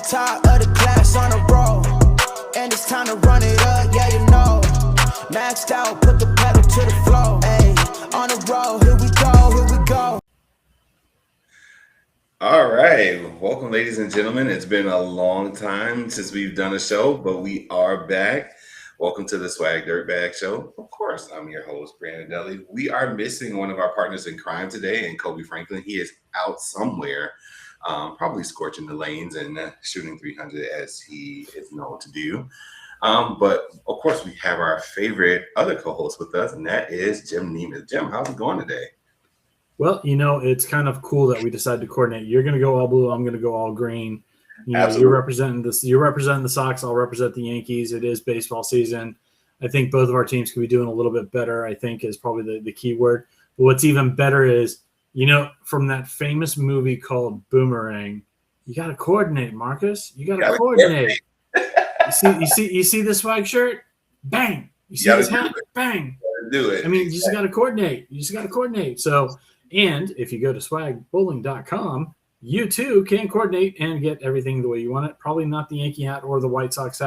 top of the class on a roll, and it's time to run it up, yeah, you know. Maxed out, put the pedal to the floor, ayy, on the road, here we go. All right, welcome, ladies and gentlemen. It's been a long time since we've done a show, but we are back. Welcome to the Swag Dirtbag Show. Of course, I'm your host, Brandon Dudley. We are missing one of our partners in crime today, and Kobe Franklin. He is out somewhere, probably scorching the lanes and shooting 300 as he is known to do. But of course, we have our favorite other co-host with us, and that is Jim Nemeth. Jim, how's it going today? Well, it's kind of cool that we decided to coordinate. You're going to go all blue. I'm going to go all green. You're representing this. You're representing the Sox. I'll represent the Yankees. It is baseball season. I think both of our teams could be doing a little bit better, I think, is probably the key word. But what's even better is, from that famous movie called Boomerang, you got to coordinate, Marcus. You got to coordinate. You see this swag shirt? Bang. You see this hat? Bang. Do it. I mean, you just got to coordinate. So, and if you go to swagbowling.com, you too can coordinate and get everything the way you want it. Probably not the Yankee hat or the White Sox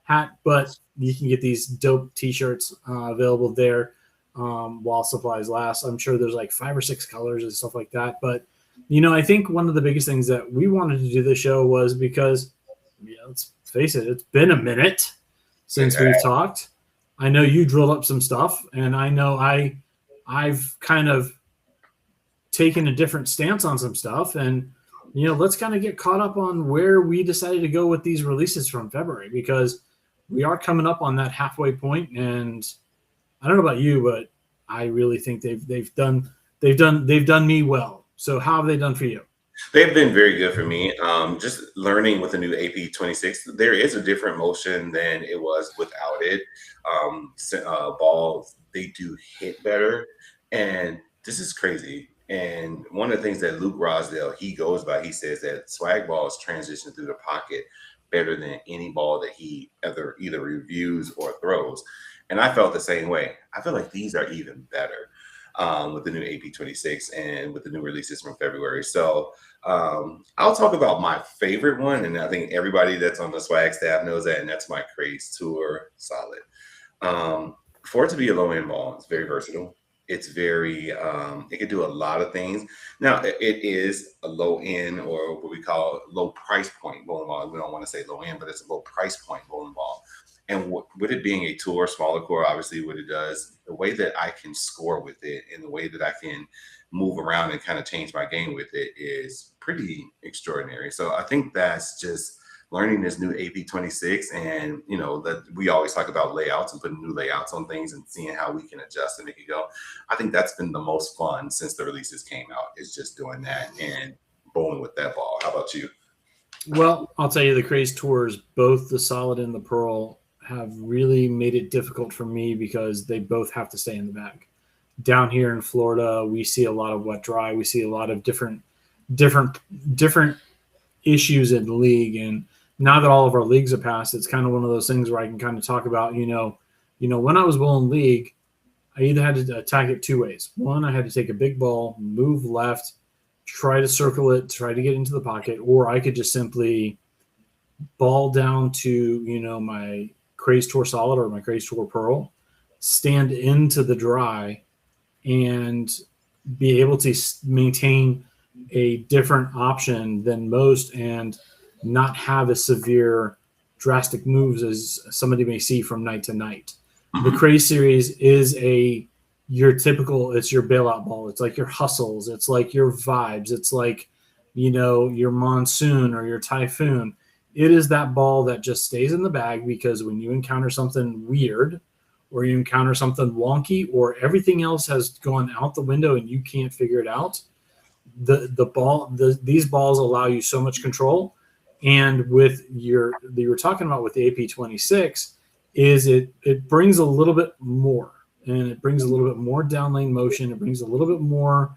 hat, but you can get these dope T-shirts available there while supplies last. I'm sure there's like 5 or 6 colors and stuff like that. But, I think one of the biggest things that we wanted to do this show was because, let's face it, it's been a minute since we've talked. I know you drilled up some stuff, and I know I've kind of taken a different stance on some stuff, and let's kind of get caught up on where we decided to go with these releases from February, because we are coming up on that halfway point, and I don't know about you, but I really think they've done me well. So how have they done for you? They've been very good for me. Just learning with the new AP26, there is a different motion than it was without it. Balls, they do hit better, and this is crazy. And one of the things that Luke Rosdale, he goes by, he says that swag balls transition through the pocket better than any ball that he either reviews or throws. And I felt the same way. I feel like these are even better with the new AP26 and with the new releases from February. So I'll talk about my favorite one, and I think everybody that's on the swag staff knows that, and that's my Craze Tour Solid. For it to be a low-end ball, it's very versatile. It's very, it can do a lot of things. Now, it is a low-end, or what we call low price point bowling ball. We don't want to say low-end, but it's a low price point bowling ball. And with it being a tour, smaller core, obviously what it does, the way that I can score with it and the way that I can move around and kind of change my game with it is pretty extraordinary. So I think that's just learning this new AP26, and that we always talk about layouts and putting new layouts on things and seeing how we can adjust and make it go. I think that's been the most fun since the releases came out, is just doing that and bowling with that ball. How about you? Well, I'll tell you, the Craze Tours, both the Solid and the Pearl, have really made it difficult for me because they both have to stay in the bag. Down here in Florida, we see a lot of wet dry. We see a lot of different issues in the league. And now that all of our leagues are passed, it's kind of one of those things where I can kind of talk about, when I was bowling league, I either had to attack it 2 ways. One, I had to take a big ball, move left, try to circle it, try to get into the pocket, or I could just simply ball down to, my Craze Tour Solid or my Craze Tour Pearl, stand into the dry, and be able to maintain a different option than most and not have as severe drastic moves as somebody may see from night to night. The Craze series is your typical, it's your bailout ball. It's like your hustles. It's like your vibes. It's like, your monsoon or your typhoon. It is that ball that just stays in the bag, because when you encounter something weird or you encounter something wonky or everything else has gone out the window and you can't figure it out, these balls allow you so much control. And with you were talking about with the AP26, is it brings a little bit more, and it brings a little bit more down lane motion. It brings a little bit more,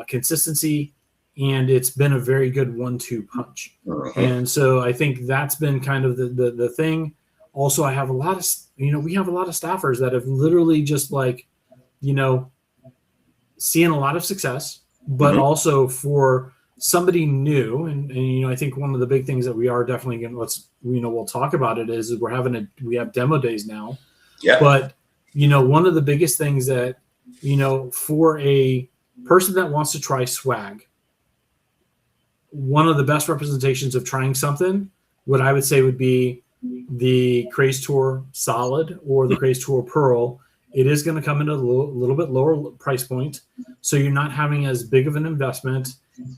consistency, and it's been a very good 1-2 punch. And so I think that's been kind of the thing. Also, I have a lot of, we have a lot of staffers that have literally just seeing a lot of success, but also for somebody new, and I think one of the big things that we are definitely going to, we'll talk about it is we have demo days now. Yeah. But one of the biggest things that for a person that wants to try swag, one of the best representations of trying something, what I would say would be the Craze Tour Solid or the Craze Tour Pearl. It is going to come in at a little bit lower price point, so you're not having as big of an investment,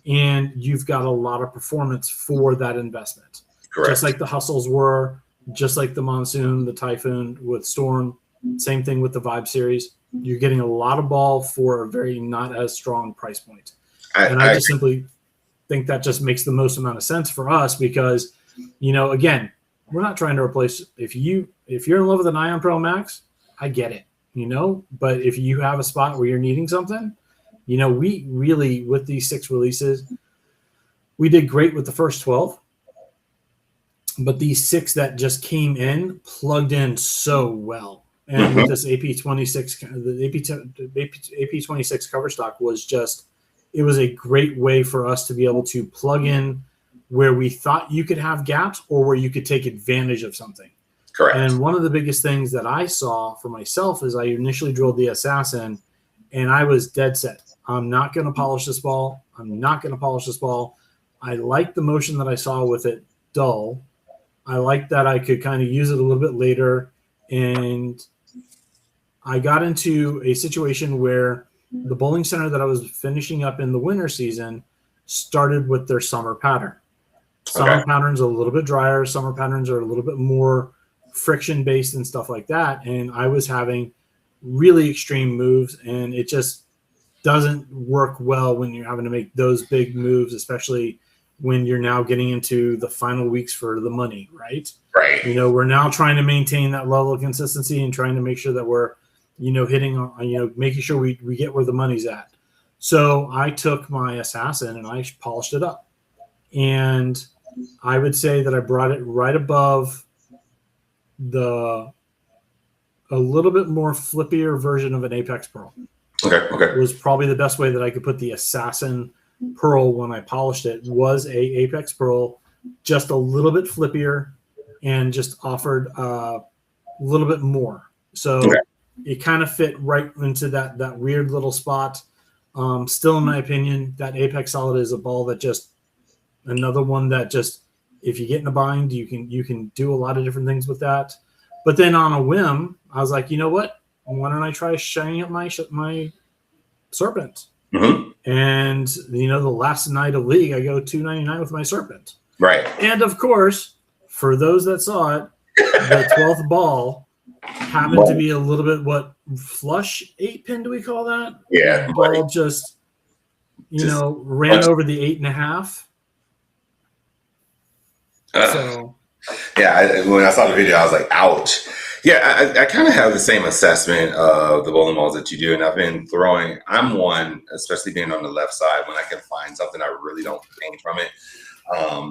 and you've got a lot of performance for that investment. Correct. Just like the Hustles were, just like the Monsoon, the Typhoon with Storm, same thing with the Vibe series. You're getting a lot of ball for a very not as strong price point. I just simply think that just makes the most amount of sense for us because, again, we're not trying to replace. If you're in love with an Ion Pro Max, I get it, but if you have a spot where you're needing something, we really, with these 6 releases, we did great with the first 12, but these 6 that just came in plugged in so well. And with this AP26, the AP26 cover stock was just, it was a great way for us to be able to plug in where we thought you could have gaps or where you could take advantage of something. Correct. And one of the biggest things that I saw for myself is I initially drilled the Assassin, and I was dead set. I'm not going to polish this ball. I'm not going to polish this ball. I liked the motion that I saw with it dull. I liked that I could kind of use it a little bit later. And I got into a situation where the bowling center that I was finishing up in the winter season started with their summer pattern. Summer pattern's a little bit drier. Summer patterns are a little bit more friction based and stuff like that. And I was having really extreme moves, and it just doesn't work well when you're having to make those big moves, especially when you're now getting into the final weeks for the money, right? Right. We're now trying to maintain that level of consistency and trying to make sure that we're, hitting on, making sure we get where the money's at. So I took my Assassin and I polished it up. And I would say that I brought it right above a little bit more flippier version of an Apex Pearl. Okay. It was probably the best way that I could put the Assassin Pearl when I polished it was a Apex Pearl, just a little bit flippier and just offered a little bit more. So it kind of fit right into that weird little spot. Still, in my opinion, that Apex Solid is a ball that just another one that just, if you get in a bind, you can do a lot of different things with that. But then on a whim, I was like, you know what? Why don't I try shining up my Serpent? Mm-hmm. And the last night of league, I go $299 with my Serpent. Right. And of course, for those that saw it, the 12th ball happened to be a little bit flush 8-pin, do we call that? Yeah. The ball just ran over the 8.5. So yeah, when I saw the video, I was like, ouch. Yeah, I kind of have the same assessment of the bowling balls that you do. And I've been throwing, I'm one, especially being on the left side, when I can find something I really don't gain from it.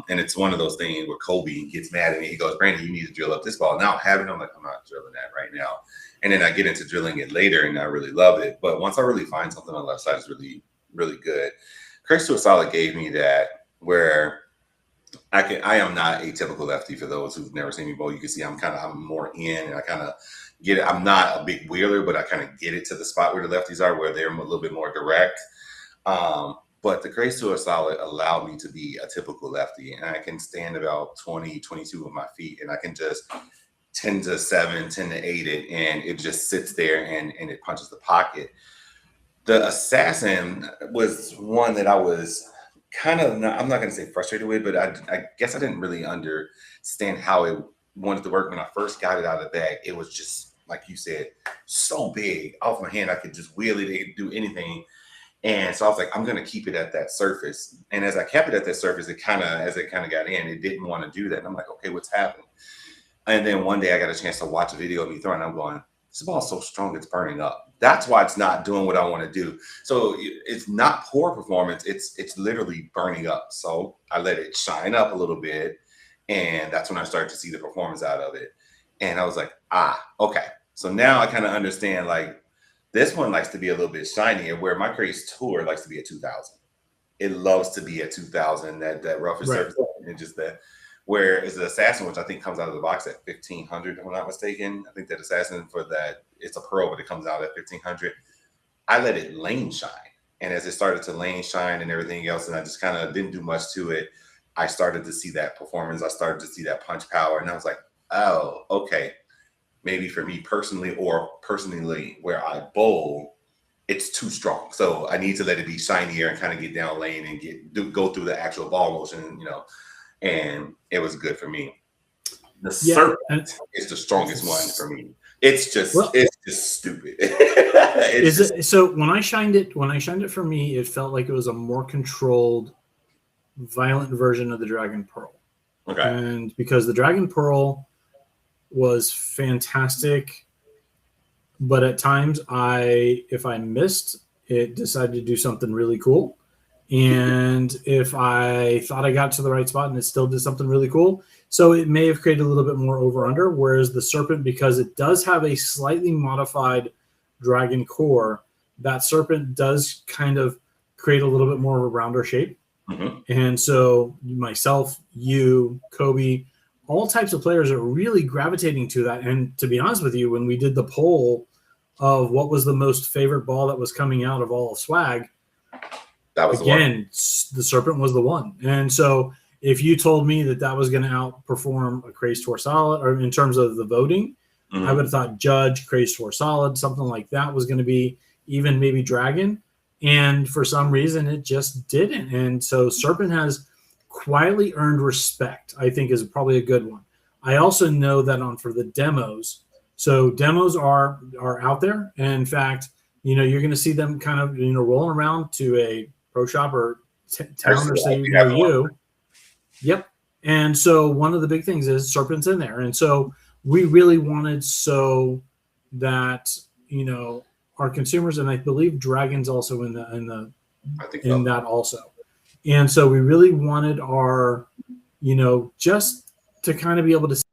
And it's one of those things where Kobe gets mad at me. He goes, Brandon, you need to drill up this ball. Now having it, I'm like, I'm not drilling that right now. And then I get into drilling it later and I really love it. But once I really find something on the left side, it's really, really good. Craze Tour Solid gave me that where I am not a typical lefty. For those who've never seen me bowl, you can see I'm more in, and I kind of get it. I'm not a big wheeler, but I kind of get it to the spot where the lefties are, where they're a little bit more direct. But the Craze Tour Solid allowed me to be a typical lefty, and I can stand about 20, 22 with my feet, and I can just 10 to 7, 10 to 8 it, and it just sits there and it punches the pocket. The Assassin was one that I was kind of not, I'm not going to say frustrated with, but I guess I didn't really understand how it wanted to work when I first got it out of the bag. It was just, like you said, so big off my hand. I could just wheel it, it could do anything. And so I was like, I'm going to keep it at that surface. And as I kept it at that surface, as it got in, it didn't want to do that. And I'm like, okay, what's happening? And then one day I got a chance to watch a video of me throwing, and I'm going, this ball's so strong, it's burning up. That's why it's not doing what I want to do. So it's not poor performance. It's literally burning up. So I let it shine up a little bit. And that's when I started to see the performance out of it. And I was like, okay. So now I kind of understand, like, this one likes to be a little bit shinier, where my Craze Tour likes to be a 2000. it loves to be at 2000, that rougher Right. surface, and just that. Whereas the assassin, which I think comes out of the box at 1500, if I'm not mistaken, I think that assassin for that, it's a pearl, but it comes out at 1500. I let it lane shine. And as it started to lane shine and everything else, and I just kind of didn't do much to it, I started to see that performance. I started to see that punch power. And I was like, oh, okay. Maybe for me personally, or personally where I bowl, it's too strong. So I need to let it be shinier and kind of get down lane and go through the actual ball motion, and it was good for me. The serpent is the strongest one for me. It's just stupid. So when I shined it for me, it felt like it was a more controlled, violent version of the Dragon Pearl. Okay. And because the Dragon Pearl was fantastic, but at times if I missed, it decided to do something really cool. And if I thought I got to the right spot and it still did something really cool, so it may have created a little bit more over under. Whereas the serpent, because it does have a slightly modified dragon core, that serpent does kind of create a little bit more of a rounder shape. Mm-hmm. And so myself, you, Kobe, all types of players are really gravitating to that. And to be honest with you, when we did the poll of what was the most favorite ball that was coming out of all of Swag, that was the serpent was the one. And so if you told me that was going to outperform a Crazed Tour Solid, or in terms of the voting, I would have thought Judge, Crazed Tour Solid, something like that was going to be, even maybe Dragon. And for some reason, it just didn't. And so Serpent has quietly earned respect, I think, is probably a good one. I also know that for the demos, so demos are out there. And in fact, you're going to see them kind of, rolling around to a pro shop or town or city near you. Yep. And so one of the big things is Serpent's in there. And so we really wanted so that, our consumers, and I believe Dragon's also in that also. And so we really wanted our, just to kind of be able to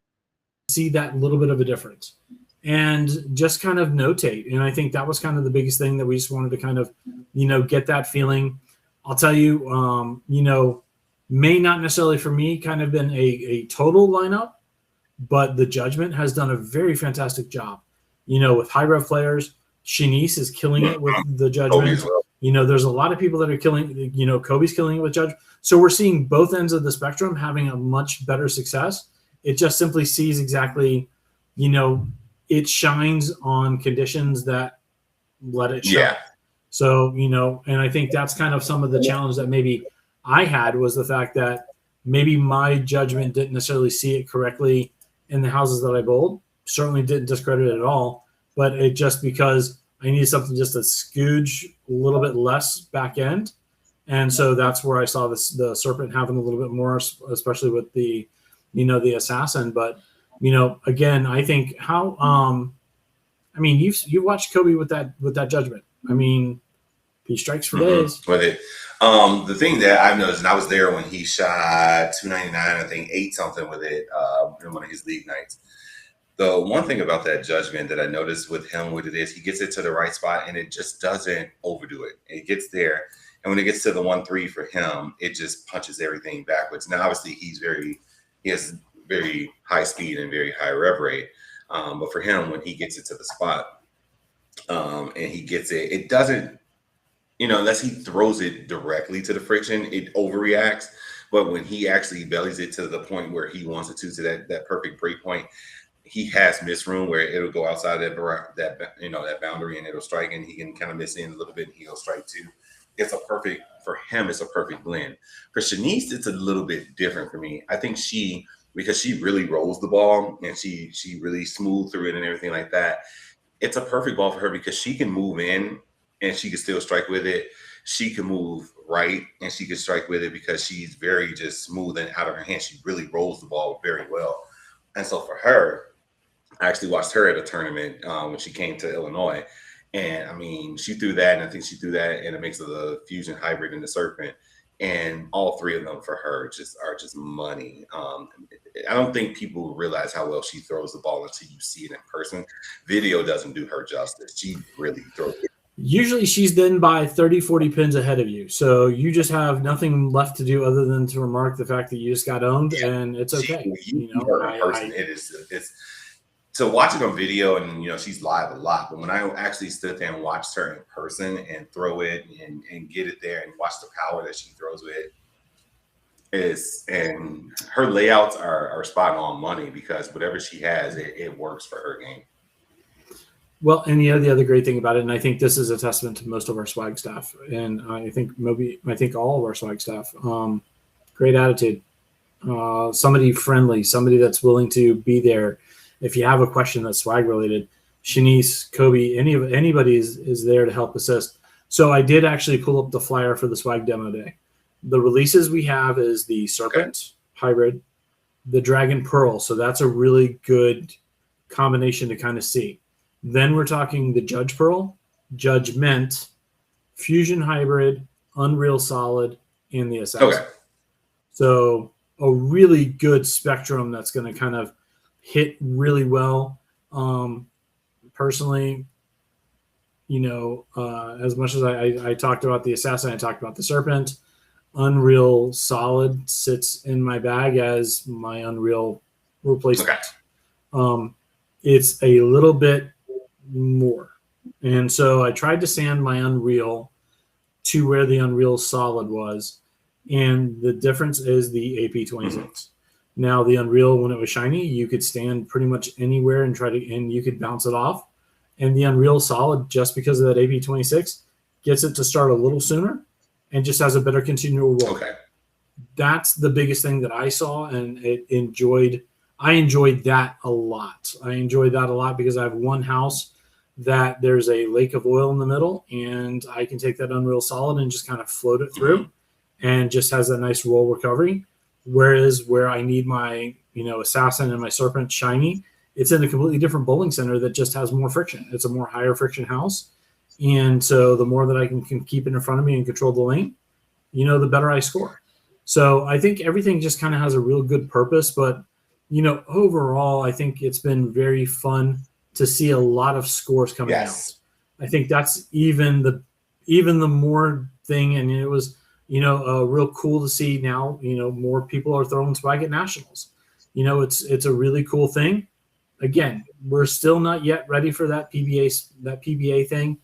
see that little bit of a difference and just kind of notate. And I think that was kind of the biggest thing that we just wanted to kind of, get that feeling. I'll tell you, may not necessarily for me kind of been a total lineup, but the Judgment has done a very fantastic job, with high rev players. Shanice is killing it with the Judgment. There's a lot of people that are killing, Kobe's killing it with Judge. So we're seeing both ends of the spectrum having a much better success. It just simply sees exactly, it shines on conditions that let it shine. Yeah. So, and I think that's kind of some of the challenge that maybe I had, was the fact that maybe my judgment didn't necessarily see it correctly in the houses that I bowled. Certainly didn't discredit it at all, but it just because I needed something just a scooge, a little bit less back end. And so that's where I saw the Serpent having a little bit more, especially with the, the Assassin. But, again, I think you've watched Kobe with that Judgment. I mean, he strikes for days. With it. The thing that I've noticed, and I was there when he shot 299, I think 8 something with it in one of his league nights. The one thing about that Judgment that I noticed with him, what it is, he gets it to the right spot and it just doesn't overdo it. It gets there. And when it gets to the 1-3 for him, it just punches everything backwards. Now, obviously, he has very high speed and very high rev rate. But for him, when he gets it to the spot and he gets it, it doesn't, unless he throws it directly to the friction, it overreacts. But when he actually bellies it to the point where he wants it to that perfect break point, he has miss room where it'll go outside that boundary and it'll strike, and he can kind of miss in a little bit and he'll strike too. It's for him, it's a perfect blend. For Shanice, it's a little bit different for me. I think because she really rolls the ball and she really smooth through it and everything like that. It's a perfect ball for her because she can move in and she can still strike with it. She can move right and she can strike with it because she's very just smooth and out of her hand. She really rolls the ball very well. And so for her, I actually watched her at a tournament when she came to Illinois. And I mean, she threw that, and I think she threw that in a mix of the Fusion Hybrid and the Serpent. And all three of them for her are just money. I don't think people realize how well she throws the ball until you see it in person. Video doesn't do her justice. She really throws it. Usually she's then by 30, 40 pins ahead of you. So you just have nothing left to do other than to remark the fact that you just got owned, and it's okay. You see her in person. It's to watch it on video, and she's live a lot. But when I actually stood there and watched her in person and throw it and get it there and watch the power that she throws with and her layouts are spot on money, because whatever she has, it works for her game. Well, and the other great thing about it, and I think this is a testament to most of our swag staff, and I think all of our swag staff, great attitude, somebody friendly, somebody that's willing to be there. If you have a question that's swag related, Shanice, Kobe, anybody is there to help assist. So I did actually pull up the flyer for the swag demo day. The releases we have is the Serpent Hybrid, the Dragon Pearl. So that's a really good combination to kind of see. Then we're talking the Judge Pearl, Judgment, Fusion Hybrid, Unreal Solid, and the Assassin. Okay. So a really good spectrum that's going to kind of hit really well. Personally, as much as I talked about the Assassin, I talked about the Serpent. Unreal Solid sits in my bag as my Unreal replacement. Okay. It's a little bit more. And so I tried to sand my Unreal to where the Unreal Solid was. And the difference is the AP26. Mm-hmm. Now, the Unreal, when it was shiny, you could stand pretty much anywhere and you could bounce it off. And the Unreal Solid, just because of that AP26, gets it to start a little sooner and just has a better continual roll. Okay. That's the biggest thing that I saw, and I enjoyed that a lot. I enjoyed that a lot because I have one house that there's a lake of oil in the middle, and I can take that Unreal Solid and just kind of float it through, and just has a nice roll recovery. Whereas where I need my, Assassin and my Serpent shiny, it's in a completely different bowling center that just has more friction. It's a more higher friction house. And so the more that I can keep it in front of me and control the lane, the better I score. So I think everything just kind of has a real good purpose. But, overall, I think it's been very fun to see a lot of scores coming out. I think that's even the more thing. And it was, real cool to see now, more people are throwing swag at nationals. It's a really cool thing. Again, we're still not yet ready for that PBA thing.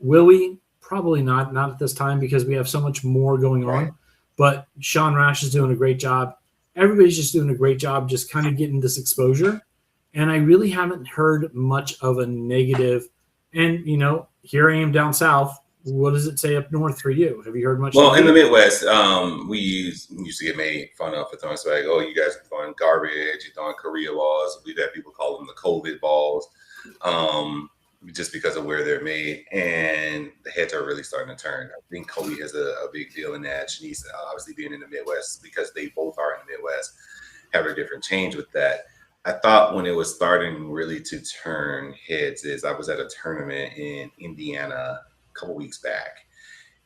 Will we? Probably not at this time, because we have so much more going on. But Sean Rash is doing a great job. Everybody's just doing a great job just kind of getting this exposure. And I really haven't heard much of a negative. And, here I am down south. What does it say up north for you? Have you heard much? Well, in the Midwest, we used to get made fun of for throwing swag. Oh, you guys are throwing garbage. You're throwing Korea balls. We've had people call them the COVID balls, just because of where they're made. And the heads are really starting to turn. I think Kobe has a big deal in that. Shanice, obviously being in the Midwest, because they both are in the Midwest, have a different change with that. I thought when it was starting really to turn heads is I was at a tournament in Indiana couple weeks back,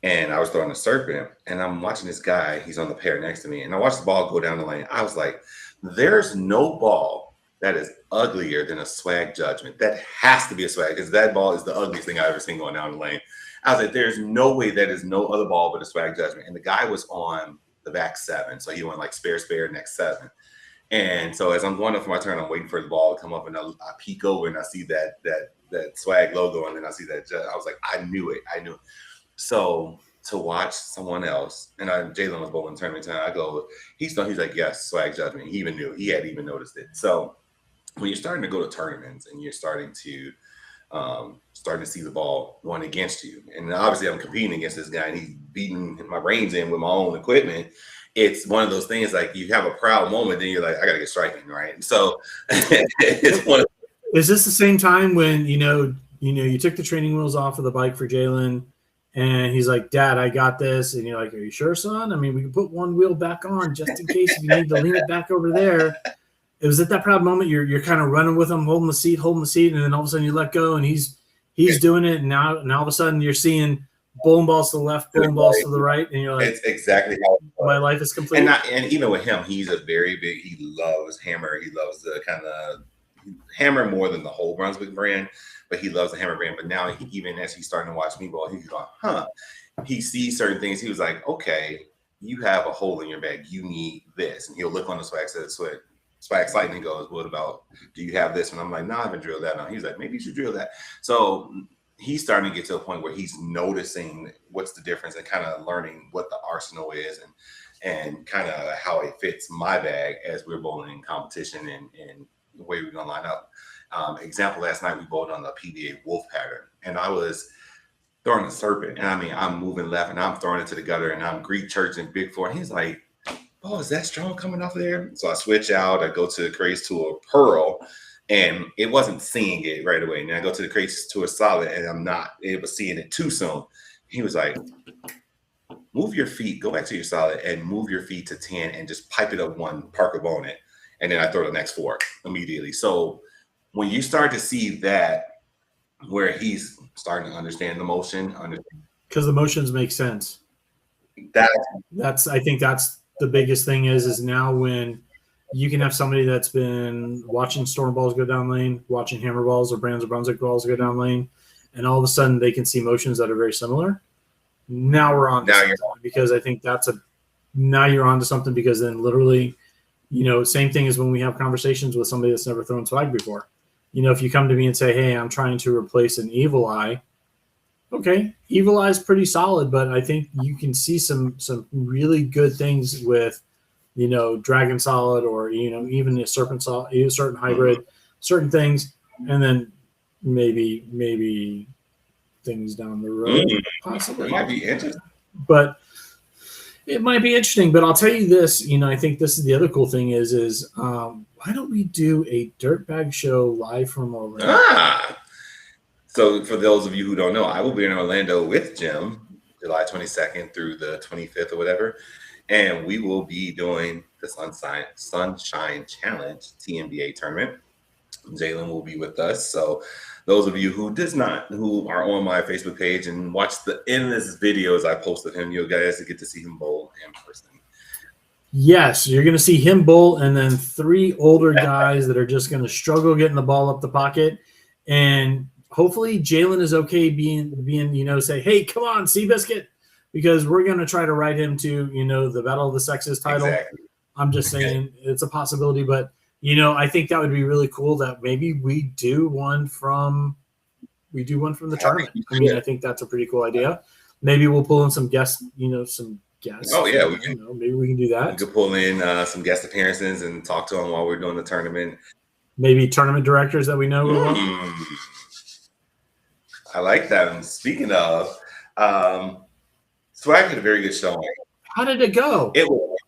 and I was throwing a Serpent, and I'm watching this guy. He's on the pair next to me, and I watched the ball go down the lane. I was like, there's no ball that is uglier than a swag Judgment. That has to be a swag, because that ball is the ugliest thing I've ever seen going down the lane. I was like, there's no way that is no other ball but a swag Judgment. And the guy was on the back 7, so he went like spare next 7. And so as I'm going up for my turn, I'm waiting for the ball to come up, and I peek over and I see that swag logo, and then I see that. I was like, I knew it. So to watch someone else, and Jalen was bowling tournament time. I go, he's like, yes, swag Judgment. He even knew. He hadn't even noticed it. So when you're starting to go to tournaments and you're starting to see the ball going against you, and obviously I'm competing against this guy, and he's beating my brains in with my own equipment. It's one of those things, like, you have a proud moment, then you're like, I gotta get striking, right? So it's one of. Is this the same time when you took the training wheels off of the bike for Jalen, and he's like, Dad, I got this, and you're like, are you sure, son? I mean, we can put one wheel back on just in case if you need to lean it back over there. It was at that proud moment you're kind of running with him, holding the seat, and then all of a sudden you let go, and he's doing it, and now all of a sudden you're seeing bowling balls to the left, bowling balls to the right, and you're like, it's exactly how my life is complete. And even with him, he's a very big. He loves hammer. He loves the kind of hammer more than the whole Brunswick brand, but he loves the hammer band. But now, even as he's starting to watch me ball, he's going, huh. He sees certain things. He was like, okay, you have a hole in your bag. You need this. And he'll look on the swag, says, swag site, and he goes, what about, do you have this? And I'm like, no, I haven't drilled that. No. He's like, maybe you should drill that. So he's starting to get to a point where he's noticing what's the difference and kind of learning what the arsenal is and kind of how it fits my bag as we're bowling in competition and the way we're going to line up. Example, last night we bowled on the PBA wolf pattern, and I was throwing a serpent. And I mean, I'm moving left and I'm throwing it to the gutter, and I'm Greek church and big four. And he's like, oh, is that strong coming off of there? So I switch out, I go to the craze to a pearl, and it wasn't seeing it right away. And then I go to the craze to a solid, and I'm not able to seeing it too soon. He was like, move your feet, go back to your solid and move your feet to 10 and just pipe it up one, park a bone it. And then I throw the next 4 immediately. So when you start to see that, where he's starting to understand the motion, because the motions make sense. I think that's the biggest thing is now when you can have somebody that's been watching storm balls go down lane, watching hammer balls or Brands or Brunswick balls go down lane, and all of a sudden they can see motions that are very similar. Now we're on because I think now you're on to something, because then literally, same thing as when we have conversations with somebody that's never thrown swag before. If you come to me and say, hey, I'm trying to replace an Evil Eye. Okay, Evil Eye is pretty solid, but I think you can see some really good things with, Dragon Solid or, even a Serpent Solid, a certain hybrid, certain things, and then maybe things down the road, possibly. It might be interesting. But it might be interesting. But I'll tell you this, I think this is the other cool thing is why don't we do a Dirtbag show live from Orlando? So for those of you who don't know, I will be in Orlando with Jim July 22nd through the 25th or whatever. And we will be doing the Sunshine Challenge TMBA tournament. Jalen will be with us. So those of you who are on my Facebook page and watch the endless videos I post of him, you guys get to see him bowl in person. Yes, you're going to see him bowl, and then 3 older guys that are just going to struggle getting the ball up the pocket. And hopefully Jalen is okay being say, hey, come on, Seabiscuit, because we're going to try to ride him to, the Battle of the Sexes title. Exactly. I'm just saying it's a possibility, but I think that would be really cool that maybe we do one from the tournament. I mean, I think that's a pretty cool idea. Maybe we'll pull in some guests, some guests. Oh yeah, we can. Maybe we can do that. We could pull in some guest appearances and talk to them while we're doing the tournament. Maybe tournament directors that we know. I like that. And speaking of, Swag had a very good showing. How did it go?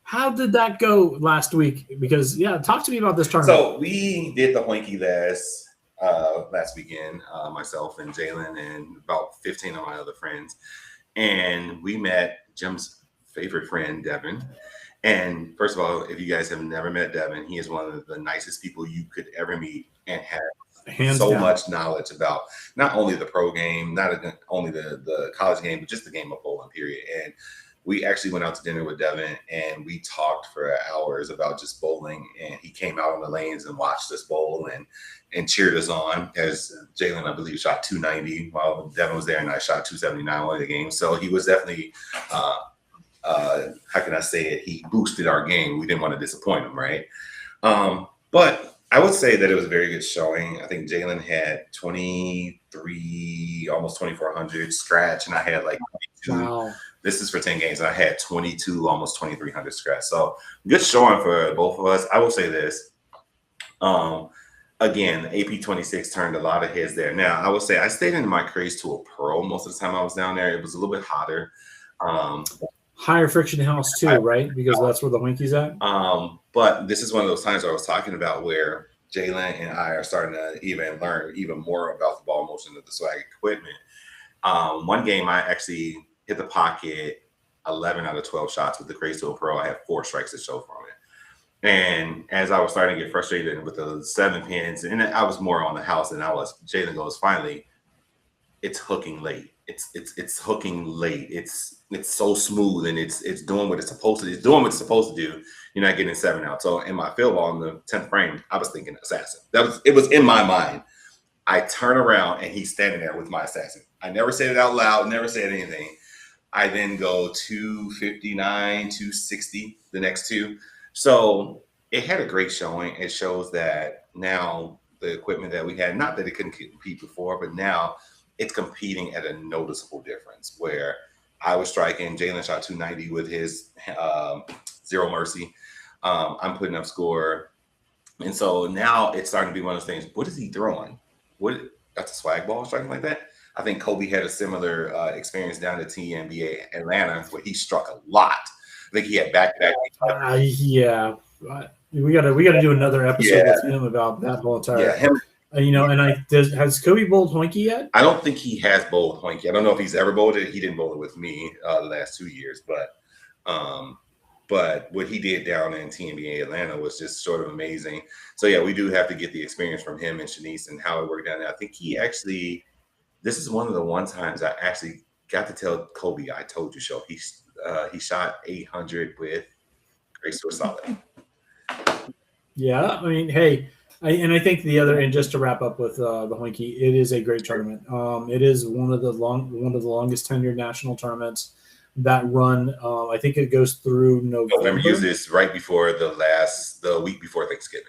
How did that go last week? Because talk to me about this tournament. So we did the Hoinky last weekend, myself and Jalen and about 15 of my other friends, and we met Jim's favorite friend, Devin. And first of all, if you guys have never met Devin, he is one of the nicest people you could ever meet and have much knowledge about not only the pro game, not only the college game, but just the game of bowling, period. And we actually went out to dinner with Devin and we talked for hours about just bowling. And he came out on the lanes and watched us bowl and cheered us on, as Jalen, I believe, shot 290 while Devin was there, and I shot 279 one of the games. So he was definitely, how can I say it? He boosted our game. We didn't want to disappoint him, right? But I would say that it was a very good showing. I think Jalen had 23, almost 2,400 scratch, and I had like 22. Wow. This is for 10 games, and I had 22, almost 2,300 scratch. So good showing for both of us. I will say this. Again, the AP26 turned a lot of heads there. Now, I will say I stayed in my craze to a pearl most of the time I was down there. It was a little bit hotter. Higher friction house too, right? Because that's where the Hoinky's at. But this is one of those times where I was talking about where Jalen and I are starting to even learn even more about the ball motion of the swag equipment. One game I actually hit the pocket 11 out of 12 shots with the craze to a pearl. I had 4 strikes to show from it. And as I was starting to get frustrated with the 7 pins, and I was more on the house than I was, Jalen goes, finally, it's hooking late. It's hooking late. It's so smooth, and it's doing what it's supposed to do. It's doing what it's supposed to do. You're not getting 7 out. So in my field ball in the 10th frame, I was thinking assassin. It was in my mind. I turn around and he's standing there with my assassin. I never said it out loud, never said anything. I then go 259, 260, the next two. So it had a great showing. It shows that now the equipment that we had, not that it couldn't compete before, but now it's competing at a noticeable difference where I was striking, Jalen shot 290 with his Zero Mercy. I'm putting up score. And so now it's starting to be one of those things. What is he throwing? What, that's a swag ball striking like that? I think Kobe had a similar experience down at TNBA Atlanta where he struck a lot. I think he had back-to-back. Yeah. We gotta do another episode with him about that whole entire. Him. And has Kobe bowled Hoinky yet? I don't think he has bowled Hoinky. I don't know if he's ever bowled it. He didn't bowl it with me the last 2 years, but what he did down in TNBA Atlanta was just sort of amazing. So yeah, we do have to get the experience from him and Shanice and how it worked down there. I think he actually, this is one of the one times I actually got to tell Kobe, I told you so. He shot 800 with Grace to a solid. Yeah, I mean, hey, I think the other, and just to wrap up with the Hoinky, it is a great tournament. It is one of the longest tenured national tournaments that run. I think it goes through November. Usually it's right before the week before Thanksgiving.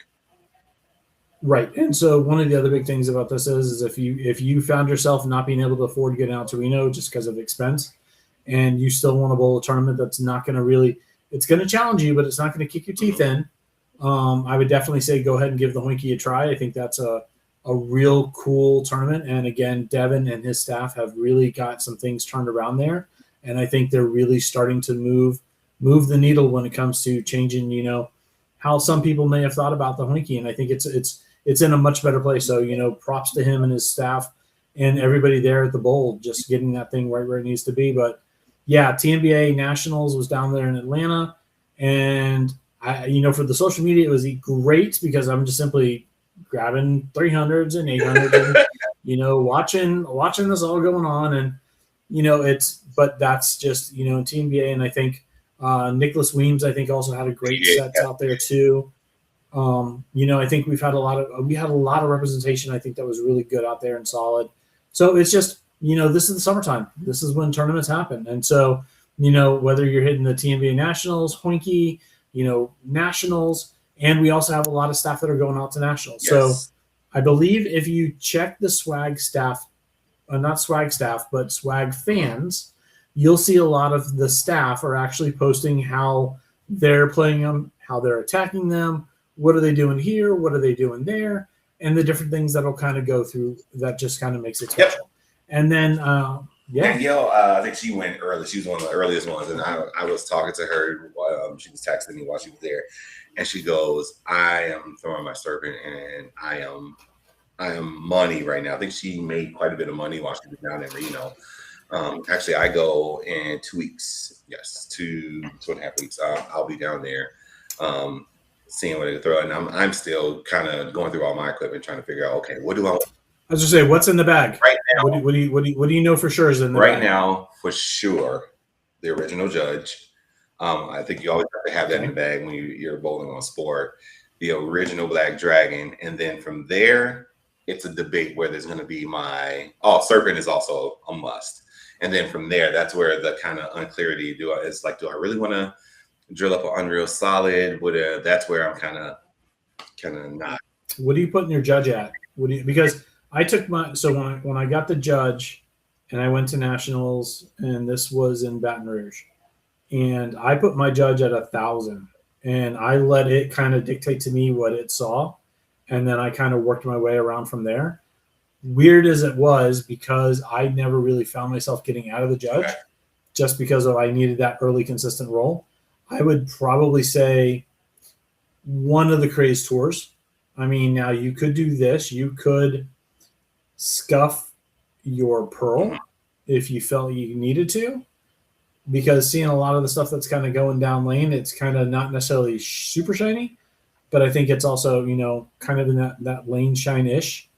Right, and so one of the other big things about this is if you found yourself not being able to afford to get out to Reno just because of expense, and you still want to bowl a tournament that's not going to really, it's going to challenge you, but it's not going to kick your teeth in. I would definitely say go ahead and give the Hoinky a try. I think that's a real cool tournament, and again, Devin and his staff have really got some things turned around there, and I think they're really starting to move the needle when it comes to changing, how some people may have thought about the Hoinky, and I think it's in a much better place. So, props to him and his staff and everybody there at the bowl, just getting that thing right where it needs to be. But yeah, TNBA Nationals was down there in Atlanta, and for the social media, it was great because I'm just simply grabbing 300s and 800s and, watching this all going on. And, but that's just, TNBA. And I think Nicholas Weems, I think, also had a great sets out there too. I think we had a lot of representation. I think that was really good out there and solid. So it's just, this is the summertime. This is when tournaments happen. And so, whether you're hitting the TNBA Nationals, Hoinky, Nationals, and we also have a lot of staff that are going out to Nationals. Yes. So I believe if you check the swag staff, not swag staff, but swag fans, you'll see a lot of the staff are actually posting how they're playing them, how they're attacking them, what are they doing here, what are they doing there, and the different things that'll kind of go through that just kind of makes it special. Yep. And then, Danielle, I think she went early. She was one of the earliest ones, and I was talking to her. She was texting me while she was there, and she goes, "I am throwing my serpent, and I am money right now." I think she made quite a bit of money while she was down in Reno. Actually, I go in 2 weeks. Yes, 2.5 weeks. I'll be down there, seeing what I can throw, and I'm still kind of going through all my equipment, trying to figure out, okay, what do I want? I was just say, what's in the bag right now? What do you know for sure is in the bag right now? For sure, the original Judge. I think you always have to have that in the bag when you're bowling on sport. The original Black Dragon, and then from there, it's a debate where there's going to be Serpent is also a must, and then from there, that's where the kind of unclarity do I really want to drill up an Unreal Solid? That's where I'm kind of not. What are you putting your Judge at? Because I took when I got the Judge and I went to Nationals, and this was in Baton Rouge, and I put my Judge at 1,000, and I let it kind of dictate to me what it saw, and then I kind of worked my way around from there. Weird as it was, because I never really found myself getting out of the Judge, just because I needed that early consistent roll. I would probably say one of the Craze Tours. I mean, now you could do this. You could scuff your Pearl if you felt you needed to, because seeing a lot of the stuff that's kind of going down lane, it's kind of not necessarily super shiny, but I think it's also, kind of in that lane shine-ish.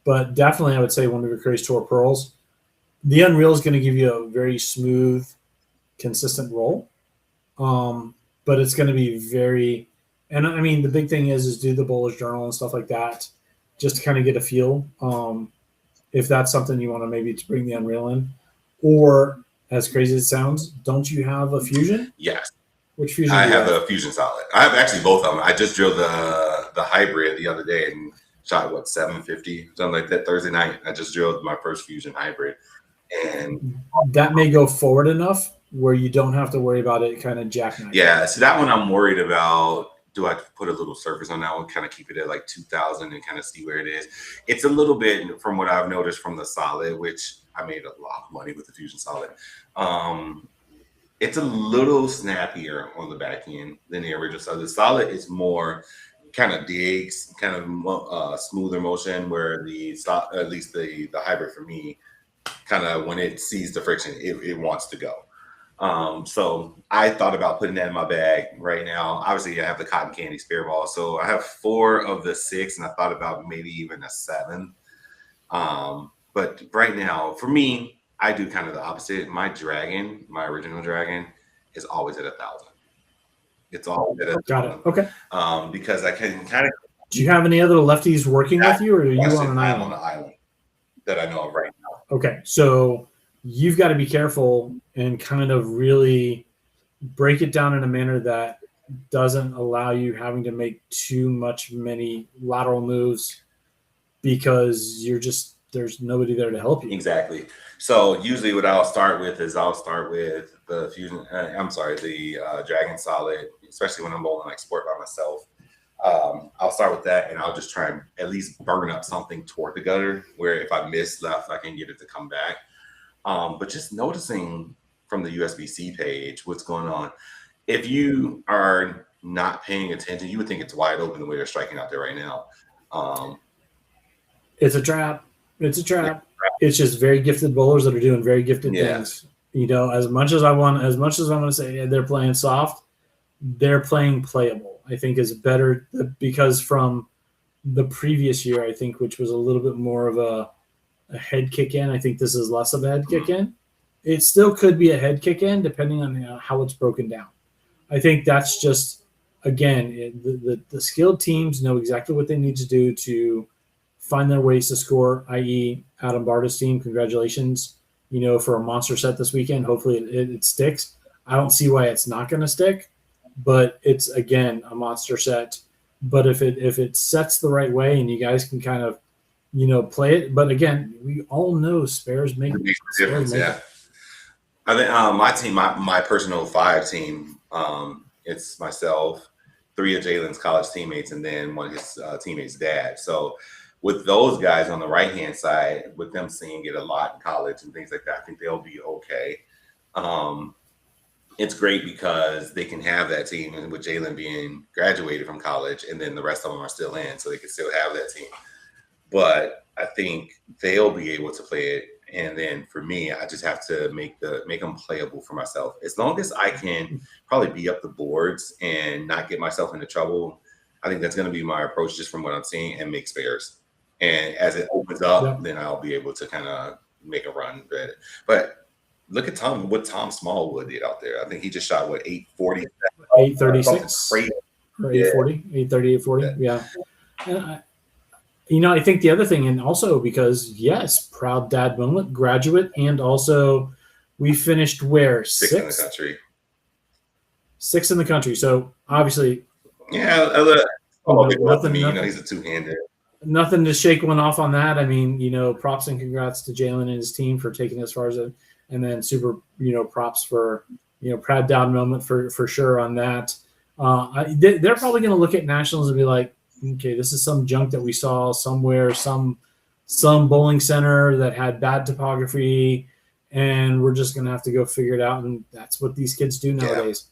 But definitely I would say one of your Craze Tour Pearls. The Unreal is going to give you a very smooth, consistent roll. But it's going to be very, and I mean, the big thing is do the bowler's journal and stuff like that just to kind of get a feel. If that's something you want to maybe to bring the Unreal in, or as crazy as it sounds, don't you have a Fusion? Yes, Which Fusion I do you have have? a Fusion Solid. I have actually both of them. I just drilled the hybrid the other day and shot what 750 something like that Thursday night. I just drilled my first Fusion hybrid, and That may go forward enough where you don't have to worry about it kind of jackknifing. yeah, so that one I'm worried about. Do I put a little surface on that one, kind of keep it at like 2000 and kind of see where it is? It's a little bit from what I've noticed from the Solid, which I made a lot of money with the Fusion Solid. It's a little snappier on the back end than the original. So the Solid is more kind of digs, kind of smoother motion, where at least the hybrid for me, kind of when it sees the friction, it wants to go. So I thought about putting that in my bag right now. Obviously, I have the cotton candy spare ball, so I have 4 of the 6, and I thought about maybe even a 7. But right now, for me, I do kind of the opposite. My original Dragon, is always at 1,000. It's always at 1,000. Got it. Okay. Because I can kind of. Do you have any other lefties working with you, or are you on an I'm island? on an island that I know of right now. Okay, so you've got to be careful and kind of really break it down in a manner that doesn't allow you having to make many lateral moves because there's nobody there to help you. Exactly. So usually what I'll start with the Fusion. The Dragon Solid, especially when I'm bowling like sport by myself. I'll start with that, and I'll just try and at least burn up something toward the gutter where if I miss left, I can get it to come back. But just noticing from the USB-C page what's going on. If you are not paying attention, you would think it's wide open the way they're striking out there right now. It's a trap. It's a trap. It's just very gifted bowlers that are doing very gifted things. As much as I want to say they're playing soft, they're playing playable. I think is better because from the previous year, I think, which was a little bit more of a head kick in. I think this is less of a head kick in. It still could be a head kick in depending on how it's broken down. I think that's just, again, the skilled teams know exactly what they need to do to find their ways to score, i.e. Adam Barta's team. Congratulations, for a monster set this weekend. Hopefully it sticks. I don't see why it's not going to stick, but it's, again, a monster set. But if it sets the right way and you guys can kind of, play it. But again, we all know spares make a difference. Yeah. I think my team, my personal 5 team, it's myself, 3 of Jalen's college teammates, and then one of his teammates' dad. So with those guys on the right-hand side, with them seeing it a lot in college and things like that, I think they'll be okay. It's great because they can have that team, and with Jalen being graduated from college, and then the rest of them are still in, so they can still have that team. But I think they'll be able to play it. And then for me, I just have to make them playable for myself. As long as I can probably be up the boards and not get myself into trouble, I think that's going to be my approach just from what I'm seeing, and make spares. And as it opens up, then I'll be able to kind of make a run. But look at what Tom Smallwood did out there. I think he just shot, 840? 836? Crazy. Or 840? 830, 840? Yeah. I think the other thing, and also because, yes, proud dad moment, graduate, and also we finished where? 6th in the country. 6th in the country. So obviously, yeah, nothing. He's a two-hander. Nothing to shake one off on that. I mean, props and congrats to Jalen and his team for taking as far as it, and then super, props for, proud dad moment for sure on that. They're probably going to look at nationals and be like, okay, this is some junk that we saw somewhere, some bowling center that had bad topography, and we're just going to have to go figure it out. And that's what these kids do nowadays.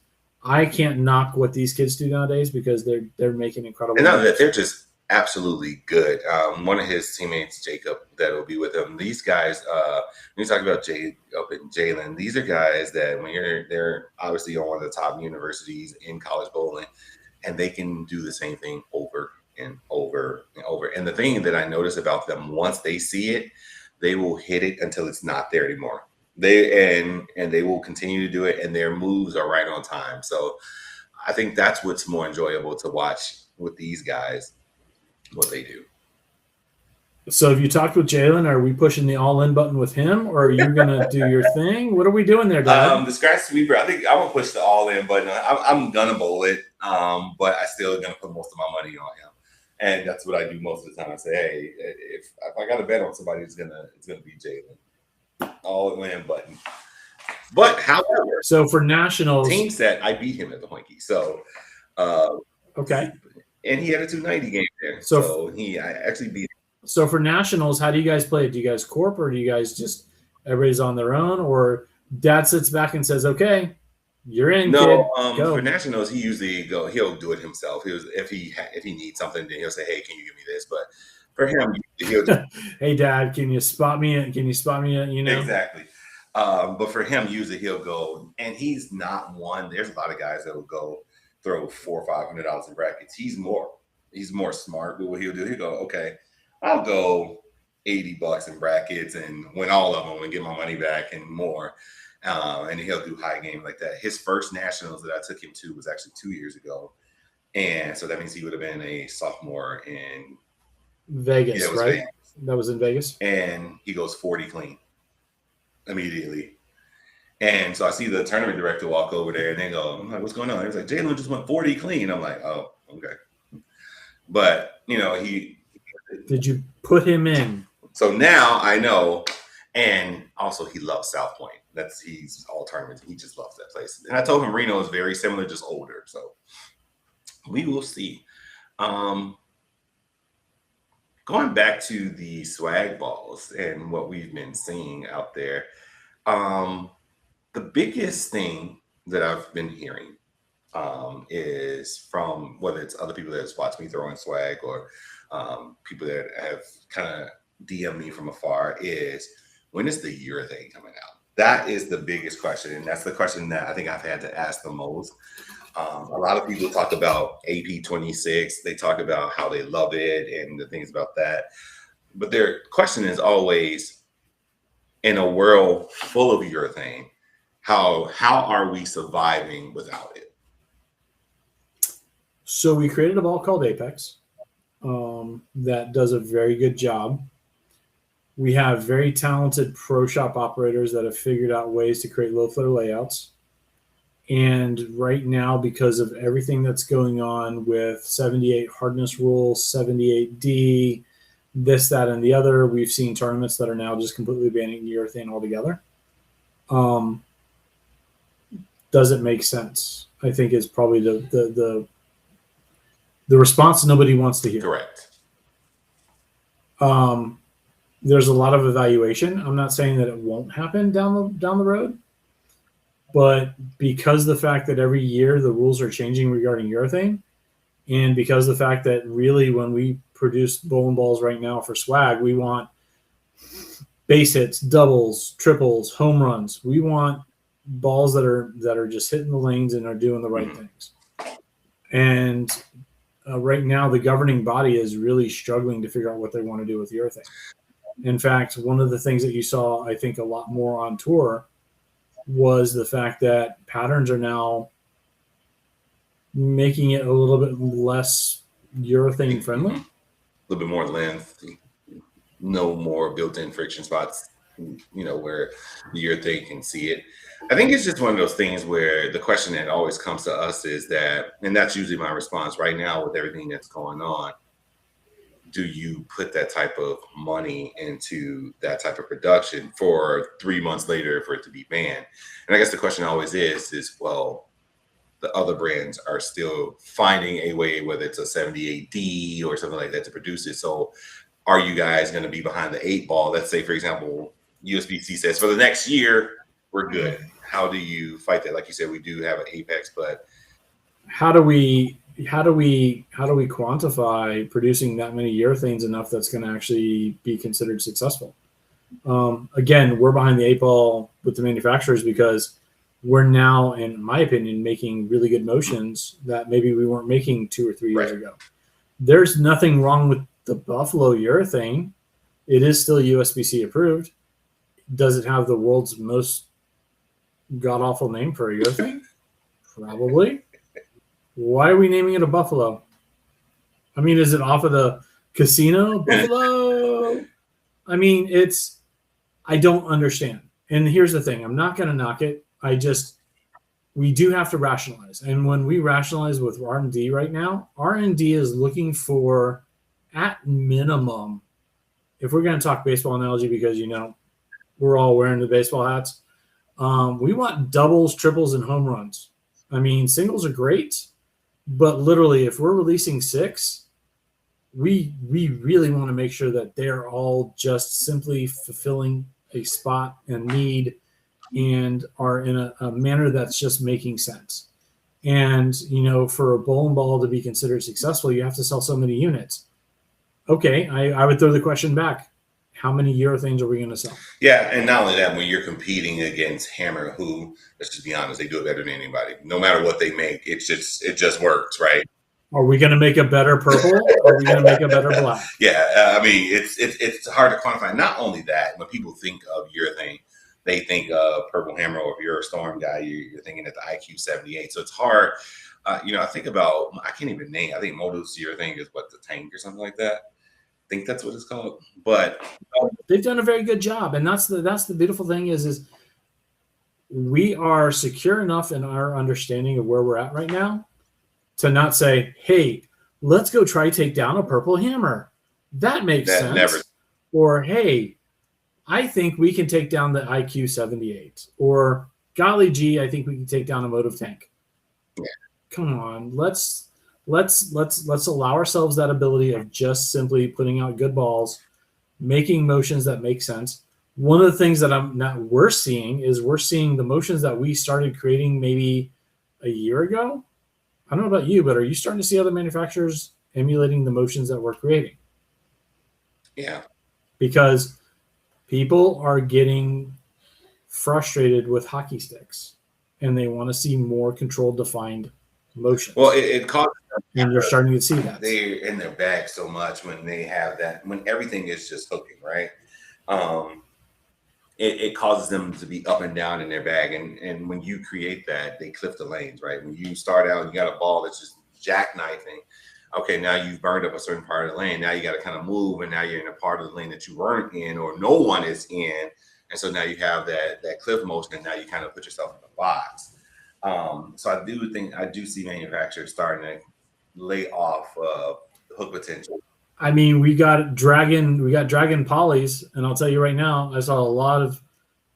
Yeah. I can't knock what these kids do nowadays because they're making incredible. And now that they're just absolutely good. One of his teammates, Jacob, that will be with him. These guys, when you talk about Jacob and Jalen, these are guys that when they're obviously on one of the top universities in college bowling, and they can do the same thing over and over and over. And the thing that I notice about them, once they see it, they will hit it until it's not there anymore. They will continue to do it, and their moves are right on time. So I think that's what's more enjoyable to watch with these guys, what they do. So have you talked with Jalen? Are we pushing the all-in button with him, or are you going to do your thing? What are we doing there, Dad? The scratch sweeper, I think I'm gonna push the all in button. I'm gonna bowl it, but I still gonna put most of my money on him, and that's what I do most of the time. I say, hey, if I got to bet on somebody, it's gonna be Jalen, all in button. But however, So for nationals, team set, I beat him at the Hoinky, so okay. and he had a 290 game there, so I actually beat him. So for nationals, how do you guys play it? Do you guys corp, or do you guys just everybody's on their own, or Dad sits back and says, "Okay, you're in, kid. Go." For nationals, he usually he'll do it himself. If he needs something, then he'll say, "Hey, can you give me this?" But for him, he'll just, hey, Dad, can you spot me? Can you spot me? You know, exactly. But for him, usually he'll go, and he's not one. There's a lot of guys that will go throw $400 or $500 in brackets. He's more smart with what he'll do. He'll go, okay, I'll go $80 in brackets and win all of them and get my money back and more. And he'll do high game like that. His first nationals that I took him to was actually 2 years ago, and so that means he would have been a sophomore in Vegas, right? Vegas. That was in Vegas, and he goes 40 clean immediately. And so I see the tournament director walk over there, and they go, I'm like, what's going on? He was like, Jalen just went 40 clean. I'm like, oh, okay. But did you put him in? So now I know, and also he loves South Point. He's all tournaments. He just loves that place. And I told him Reno is very similar, just older. So we will see. Going back to the swag balls and what we've been seeing out there, the biggest thing that I've been hearing is from whether it's other people that have watched me throwing swag or people that have kind of DM'd me from afar is, when is the urethane coming out? That is the biggest question, and that's the question that I think I've had to ask the most. A lot of people talk about AP26. They talk about how they love it and the things about that. But their question is always, in a world full of urethane, how are we surviving without it? So we created a ball called Apex that does a very good job. We have very talented pro shop operators that have figured out ways to create low flutter layouts. And right now, because of everything that's going on with 78 hardness rules, 78D, this, that, and the other, we've seen tournaments that are now just completely banning urethane altogether. Does it make sense? I think is probably the response nobody wants to hear. Correct. There's a lot of evaluation. I'm not saying that it won't happen down the road, but because the fact that every year the rules are changing regarding urethane, and because the fact that really when we produce bowling balls right now for swag, we want base hits, doubles, triples, home runs. We want balls that are just hitting the lanes and are doing the right things. And right now, the governing body is really struggling to figure out what they want to do with urethane. In fact, one of the things that you saw, I think, a lot more on tour was the fact that patterns are now making it a little bit less urethane friendly. A little bit more length, no more built-in friction spots, where the urethane can see it. I think it's just one of those things where the question that always comes to us is that, and that's usually my response right now with everything that's going on, do you put that type of money into that type of production for 3 months later for it to be banned? And I guess the question always is, well, the other brands are still finding a way, whether it's a 78D or something like that, to produce it. So are you guys going to be behind the 8 ball? Let's say, for example, USBC says for the next year, we're good. How do you fight that? Like you said, we do have an Apex, but how do we quantify producing that many urethanes enough that's going to actually be considered successful? Again, we're behind the 8 ball with the manufacturers because we're now, in my opinion, making really good motions that maybe we weren't making 2 or 3 years ago. There's nothing wrong with the Buffalo urethane. It is still USBC approved. Does it have the world's most god-awful name for a urethane? Probably. Why are we naming it a Buffalo? I mean, is it off of the Casino Buffalo. I mean, I don't understand. And here's the thing: I'm not going to knock it. We do have to rationalize. And when we rationalize with R&D right now, R&D is looking for, at minimum, if we're going to talk baseball analogy, because we're all wearing the baseball hats, we want doubles, triples, and home runs. I mean, singles are great, but literally, if we're releasing 6, we really want to make sure that they're all just simply fulfilling a spot and need, and are in a manner that's just making sense. And for a bowling ball to be considered successful, you have to sell so many units. Okay, I would throw the question back: how many urethanes are we going to sell? Yeah, and not only that, when you're competing against Hammer, who, let's just be honest, they do it better than anybody. No matter what they make, it just works, right? Are we going to make a better purple? Or are we going to make a better black? Yeah, I mean, it's hard to quantify. Not only that, when people think of urethane, they think of Purple Hammer, or if you're a Storm guy, you're thinking at the IQ 78. So it's hard. I think about, I can't even name, I think Modus urethane is what, the tank or something like that. I think that's what it's called. But they've done a very good job. And that's the beautiful thing is we are secure enough in our understanding of where we're at right now to not say, hey, let's go try take down a Purple Hammer. That makes sense. Never. Or, hey, I think we can take down the IQ 78. Or, golly gee, I think we can take down a Motive Tank. Yeah. Come on, let's allow ourselves that ability of just simply putting out good balls, making motions that make sense. One of the things that we're seeing the motions that we started creating maybe a year ago. I don't know about you, but are you starting to see other manufacturers emulating the motions that we're creating? Yeah. Because people are getting frustrated with hockey sticks, and they want to see more controlled, defined motions. Well, it causes them, and you're starting to see that. They're in their bag so much when they have that, when everything is just hooking, right? It causes them to be up and down in their bag. And when you create that, they cliff the lanes, right? When you start out and you got a ball that's just jackknifing, okay, now you've burned up a certain part of the lane. Now you got to kind of move, and now you're in a part of the lane that you weren't in, or no one is in. And so now you have that cliff motion, and now you kind of put yourself in the box. So I do see manufacturers starting to lay off hook potential. I mean, we got Dragon polys, and I'll tell you right now, I saw a lot of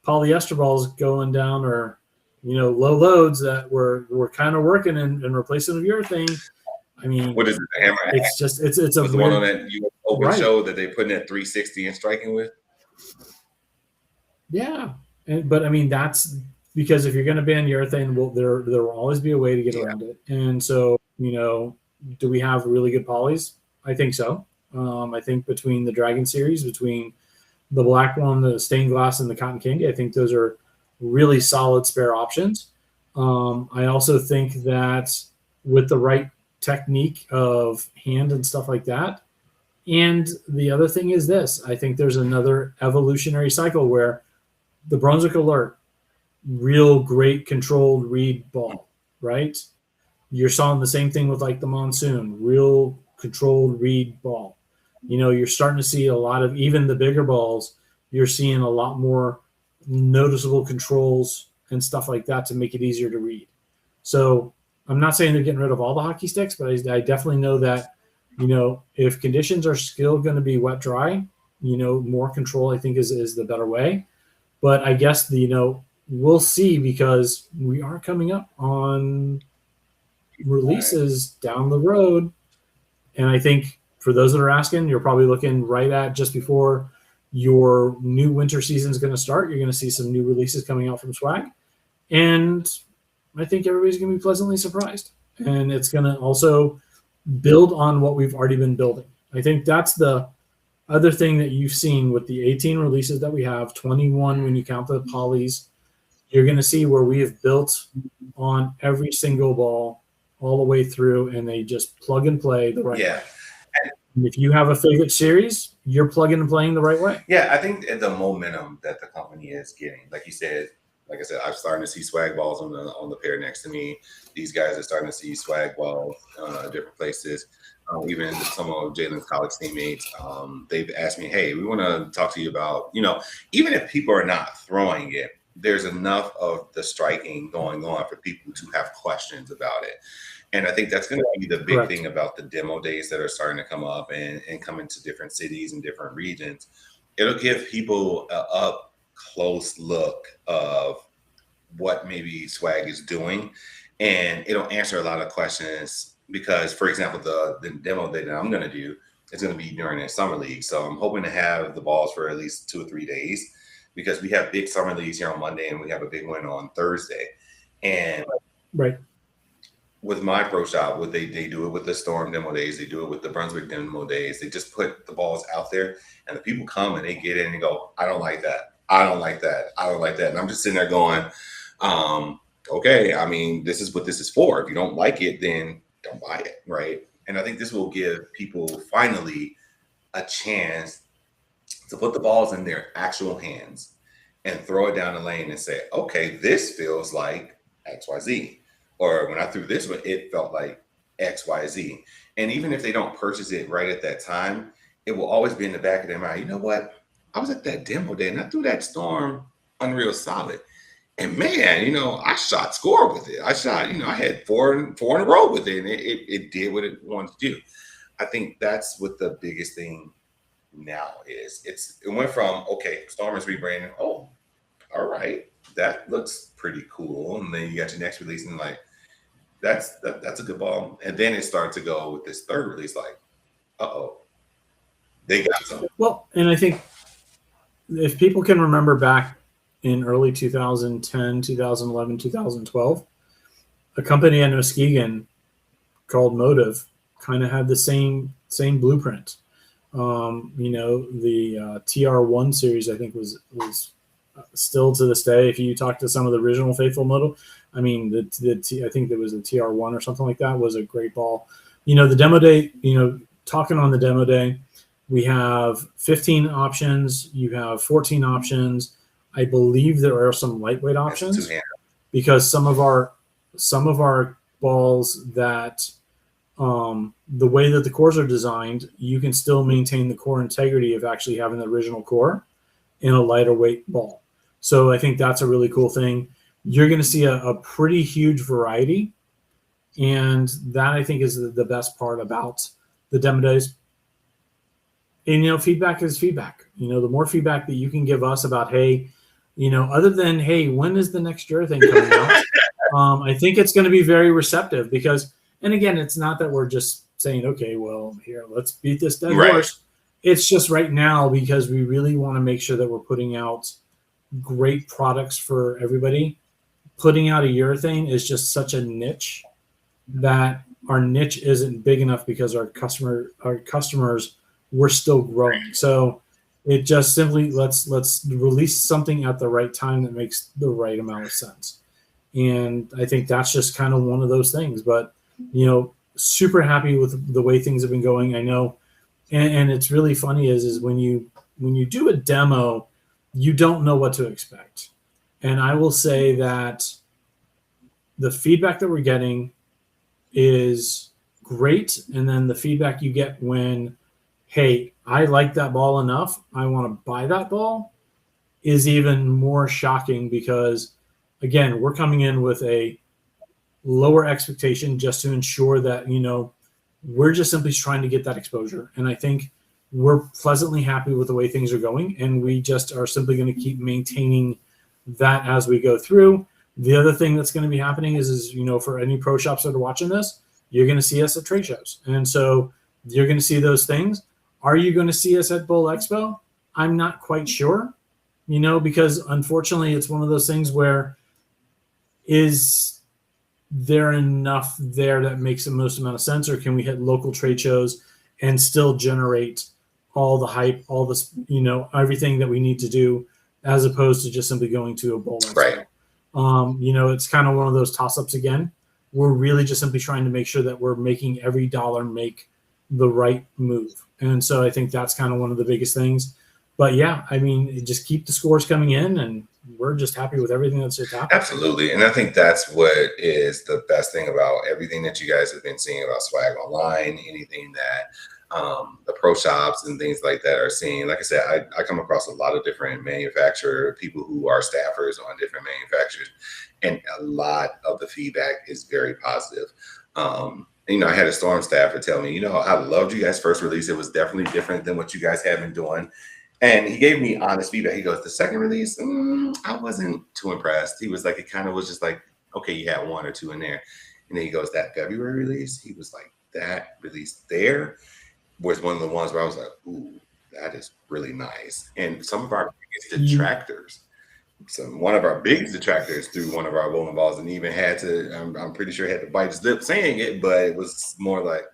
polyester balls going down, or low loads that were kind of working and replacing the urethane. I mean, what is it? The Hammer? It's just it's a the one on that open show that they put in at 360 and striking with. Yeah, but I mean that's because if you're going to ban urethane, there will always be a way to get around it. And so do we have really good polys? I think so. I think between the Dragon series, between the black one, the stained glass, and the cotton candy, I think those are really solid spare options. I also think that with the right technique of hand and stuff like that. And the other thing is this, I think there's another evolutionary cycle where the Brunswick Alert, real great controlled read ball, right? You're seeing the same thing with like the Monsoon, real controlled read ball. You're starting to see a lot of, even the bigger balls, you're seeing a lot more noticeable controls and stuff like that to make it easier to read. So I'm not saying they're getting rid of all the hockey sticks, but I definitely know that, if conditions are still going to be wet, dry, more control, I think is the better way. But I guess we'll see, because we are coming up on releases down the road. And I think for those that are asking, you're probably looking right at just before your new winter season is going to start. You're going to see some new releases coming out from Swag. And I think everybody's going to be pleasantly surprised. And it's going to also build on what we've already been building. I think that's the other thing that you've seen with the 18 releases that we have, 21 when you count the polys. You're going to see where we have built on every single ball all the way through, and they just plug and play the right way. And if you have a favorite series, you're plugging and playing the right way. Yeah, I think the momentum that the company is getting, like I said, I'm starting to see swag balls on the pair next to me. These guys are starting to see swag balls different places. even some of Jalen's college teammates, they've asked me, hey, we want to talk to you about, even if people are not throwing it, there's enough of the striking going on for people to have questions about it. And I think that's going to be the big thing about the demo days that are starting to come up and come into different cities and different regions. It'll give people a up close look of what maybe swag is doing, and it'll answer a lot of questions. Because, for example, the demo day that I'm going to do is going to be during a summer league. So I'm hoping to have the balls for at least 2 or 3 days, because we have big summer leagues here on Monday and we have a big one on Thursday. And with my pro shop, what they do it with the Storm demo days, they do it with the Brunswick demo days. They just put the balls out there, and the people come and they get in and go, I don't like that. I don't like that. I don't like that. And I'm just sitting there going, okay, I mean, this is what this is for. If you don't like it, then don't buy it, right? And I think this will give people finally a chance to put the balls in their actual hands and throw it down the lane and say, okay, this feels like XYZ. Or when I threw this one, it felt like XYZ. And even if they don't purchase it right at that time, it will always be in the back of their mind. You know what? I was at that demo day and I threw that Storm Unreal Solid. And man, I shot score with it. I shot, I had four in a row with it, and it did what it wanted to do. I think that's what the biggest thing now is. It went from, okay, Storm is rebranding. Oh, all right, that looks pretty cool. And then you got your next release, and like, that's a good ball. And then it started to go with this third release, like, they got something. Well, and I think if people can remember back in early 2010, 2011, 2012, a company in Muskegon called Motive kind of had the same blueprint. The TR1 series, I think, was still to this day. If you talk to some of the original faithful Motive, I mean, I think there was the TR1 or something like that, was a great ball. The demo day, talking on the demo day, we have 15 options. You have 14 options. I believe there are some lightweight options, because some of our balls that the way that the cores are designed, you can still maintain the core integrity of actually having the original core in a lighter weight ball. So I think that's a really cool thing. You're going to see a pretty huge variety, and that I think is the best part about the demo days. And feedback is feedback. The more feedback that you can give us about, hey, other than, hey, when is the next year thing coming out? I think it's going to be very receptive, because, and again, it's not that we're just saying, okay, well, here, let's beat this dead horse. It's just right now, because we really want to make sure that we're putting out great products for everybody. Putting out a urethane is just such a niche that our niche isn't big enough, because our customers, we're still growing. So it just simply let's release something at the right time that makes the right amount of sense. And I think that's just kind of one of those things. But, super happy with the way things have been going. I know. And it's really funny is when you do a demo, you don't know what to expect. And I will say that the feedback that we're getting is great. And then the feedback you get when, hey, I like that ball enough, I want to buy that ball, is even more shocking, because, again, we're coming in with a lower expectation just to ensure that, we're just simply trying to get that exposure. And I think we're pleasantly happy with the way things are going, and we just are simply going to keep maintaining that as we go through. The other thing that's going to be happening is for any pro shops that are watching this, you're going to see us at trade shows. And so you're going to see those things. Are you going to see us at Bowl Expo? I'm not quite sure, because unfortunately it's one of those things where, is there enough there that makes the most amount of sense, or can we hit local trade shows and still generate all the hype, all this, everything that we need to do, as opposed to just simply going to a Bowl Expo? Right. It's kind of one of those toss-ups again. We're really just simply trying to make sure that we're making every dollar make the right move. And so I think that's kind of one of the biggest things. But yeah, I mean, just keep the scores coming in, and we're just happy with everything that's just happened. Absolutely. And I think that's what is the best thing about everything that you guys have been seeing about swag online, anything that the pro shops and things like that are seeing. Like I said, I come across a lot of different manufacturer people who are staffers on different manufacturers, and a lot of the feedback is very positive. I had a Storm staffer tell me, I loved you guys' first release. It was definitely different than what you guys have been doing. And he gave me honest feedback. He goes, the second release, I wasn't too impressed. He was like, it kind of was just like, okay, you had one or two in there. And then he goes, that February release, he was like, that release there was one of the ones where I was like, ooh, that is really nice. And some of our biggest detractors, one of our biggest detractors threw one of our bowling balls and even had to, I'm pretty sure had to bite his lip saying it, but it was more like,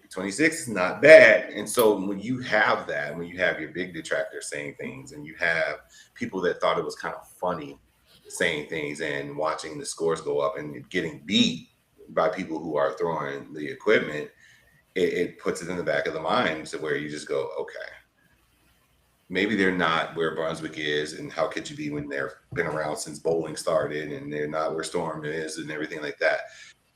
26 is not bad. And so when you have that, when you have your big detractor saying things, and you have people that thought it was kind of funny saying things and watching the scores go up and getting beat by people who are throwing the equipment, it puts it in the back of the mind to where you just go, okay, maybe they're not where Brunswick is, and how could you be when they've been around since bowling started, and they're not where Storm is and everything like that.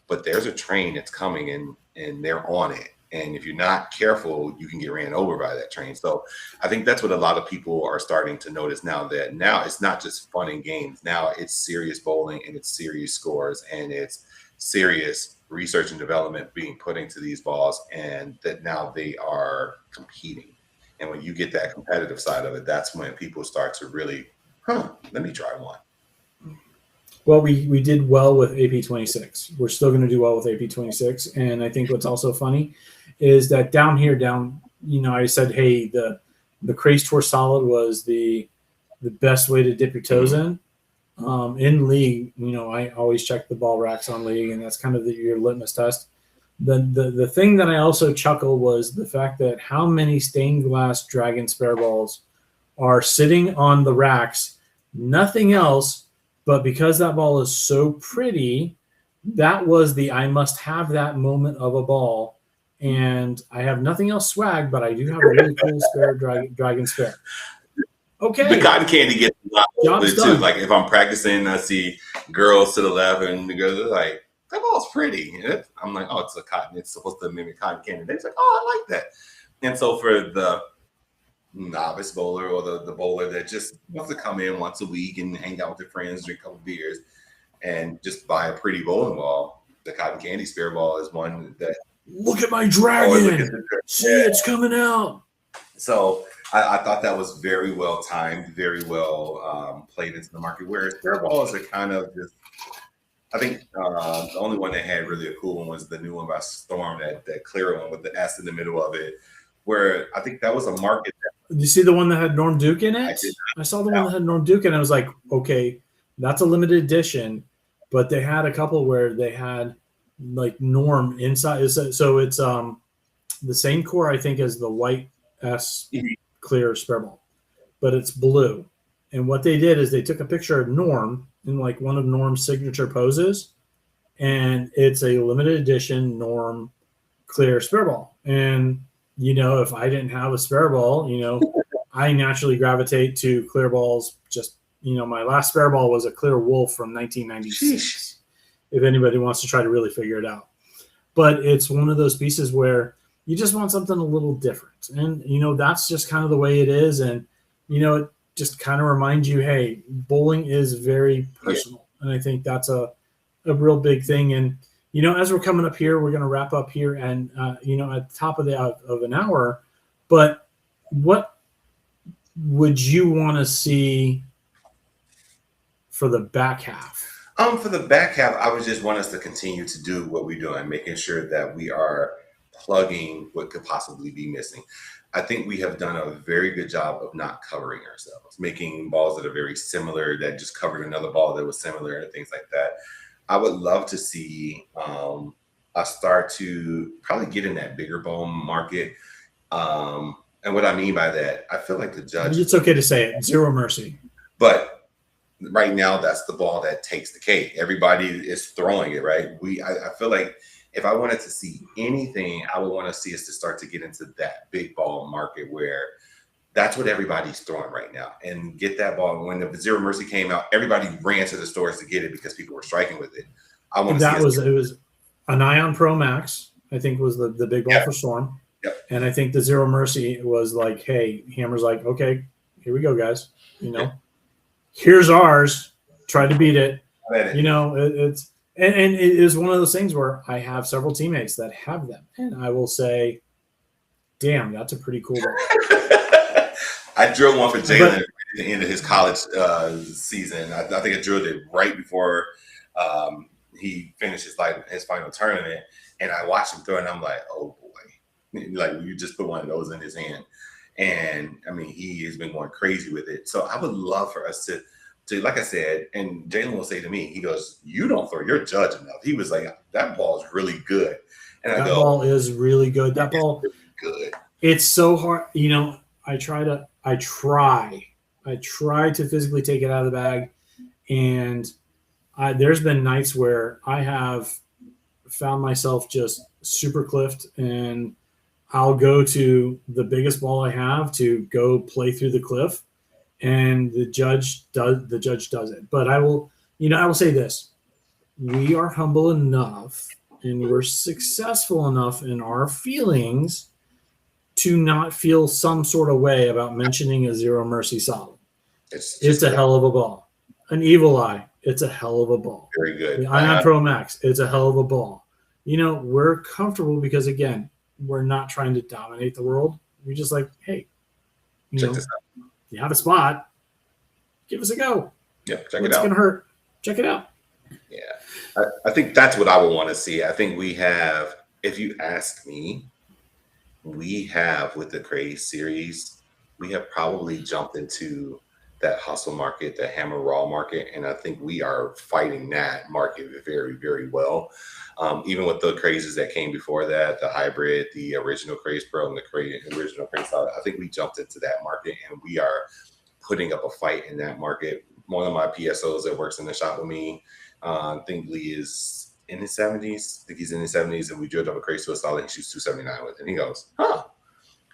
But there's a train that's coming, and they're on it. And if you're not careful, you can get ran over by that train. So I think that's what a lot of people are starting to notice now, that now it's not just fun and games. Now it's serious bowling, and it's serious scores, and it's serious research and development being put into these balls, and that now they are competing. And when you get that competitive side of it, that's when people start to really, let me try one. Well, we did well with AP26. We're still going to do well with AP26. And I think what's also funny is that I said, hey, the Craze Tour Solid was the best way to dip your toes in. In league, I always check the ball racks on league, and that's kind of your litmus test. The thing that I also chuckle was the fact that how many stained glass Dragon spare balls are sitting on the racks, nothing else. But because that ball is so pretty, that was the I must have that moment of a ball. And I have nothing else swag, but I do have a really cool spare Dragon spare. Okay. The cotton candy gets a lot of it too. Done. Like if I'm practicing, I see girls to the left, and the girls are like, that ball's pretty. I'm like, oh, it's supposed to mimic cotton candy. They're like, oh, I like that. And so for the novice bowler, or the bowler that just wants to come in once a week and hang out with their friends, drink a couple beers, and just buy a pretty bowling ball, the cotton candy spare ball is one that, look at my dragon, see, it's coming out. So I thought that was very well timed, very well played into the market, whereas spare balls are kind of just, I think the only one that had really a cool one was the new one by Storm, that clear one with the S in the middle of it, where I think that was a market. Did you see the one that had Norm Duke in it? I saw the one that had Norm Duke, and I was like, okay, that's a limited edition. But they had a couple where they had like Norm inside. So it's the same core, I think, as the white S clear spare ball, but it's blue. And what they did is they took a picture of Norm in like one of Norm's signature poses, and it's a limited edition Norm clear spare ball. And if I didn't have a spare ball, I naturally gravitate to clear balls. Just, my last spare ball was a clear Wolf from 1996. If anybody wants to try to really figure it out. But it's one of those pieces where you just want something a little different. And, that's just kind of the way it is. And, it just kind of reminds you, hey, bowling is very personal. Yeah. And I think that's a real big thing. And, as we're coming up here, we're going to wrap up here and, at the top of an hour. But what would you want to see for the back half? For the back half, I would just want us to continue to do what we're doing, making sure that we are plugging what could possibly be missing. I think we have done a very good job of not covering ourselves, making balls that are very similar, that just covered another ball that was similar, and things like that. I would love to see us start to probably get in that bigger ball market. And what I mean by that, I feel like the judge. It's okay to say it. Zero mercy. But right now, that's the ball that takes the cake. Everybody is throwing it, right? I feel like if I wanted to see anything, I would want to see us to start to get into that big ball market where That's what everybody's throwing right now. And get that ball. When the Zero Mercy came out, everybody ran to the stores to get it because people were striking with it. I want to see it was an Ion Pro Max, I think, was the big ball for Storm. Yep. And I think the Zero Mercy was like, hey, Hammer's like, okay, here we go, guys. Here's ours. Try to beat it. It's and it is one of those things where I have several teammates that have them, and I will say, damn, that's a pretty cool ball. I drilled one for Jalen at the end of his college season. I think I drilled it right before he finished his final tournament, and I watched him throw it, and I'm like, oh boy, like you just put one of those in his hand. And I mean, he has been going crazy with it. So I would love for us to like I said, and Jalen will say to me, he goes, you don't throw your judge enough. He was like, that ball is really good. And that ball is really good. That ball really good. It's so hard. I try to physically take it out of the bag. And there's been nights where I have found myself just super cliffed, and I'll go to the biggest ball I have to go play through the cliff, and the judge does it. But I will say this: we are humble enough and we're successful enough in our feelings to not feel some sort of way about mentioning a Zero Mercy solid. It's a hell of a ball. An Evil Eye, it's a hell of a ball. Very good. The Ion Pro Max, it's a hell of a ball. We're comfortable because, again, we're not trying to dominate the world. We're just like, hey, check this out. You have a spot, give us a go. Yeah, check it out. What's going to hurt? Check it out. Yeah. I think that's what I would want to see. I think we have, if you ask me, we have with the Craze series, we have probably jumped into that hustle market, the hammer raw market. And I think we are fighting that market very, very well. Even with the crazes that came before that, the hybrid, the original Craze Pro, and the original Craze Solid, I think we jumped into that market, and we are putting up a fight in that market. One of my PSOs that works in the shop with me, I think Lee is in his 70s. I think he's in his 70s, and we drilled up a Craze to a solid. He shoots 279 with it. And he goes, huh.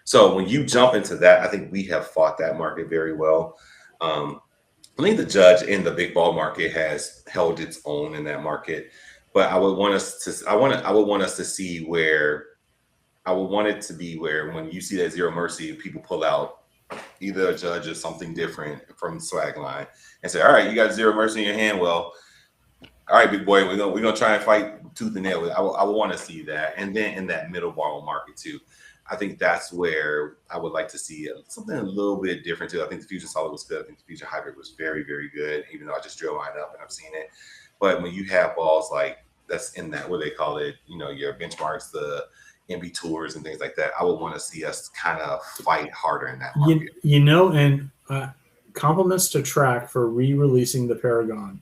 So when you jump into that, I think we have fought that market very well. I think the judge in the big ball market has held its own in that market. But I would want us to see where I would want it to be where when you see that Zero Mercy, people pull out either a judge or something different from swag line and say, all right, you got Zero Mercy in your hand. Well, all right, big boy, we're gonna try and fight tooth and nail with it. I would want to see that. And then in that middle ball market too, I think that's where I would like to see something a little bit different too. I think the Fusion Solid was good. I think the Fusion Hybrid was very, very good, even though I just drilled mine up and I've seen it. But when you have balls like that's in that, what they call it, your benchmarks, the MB tours and things like that, I would want to see us kind of fight harder in that market. And compliments to Track for re-releasing the Paragon.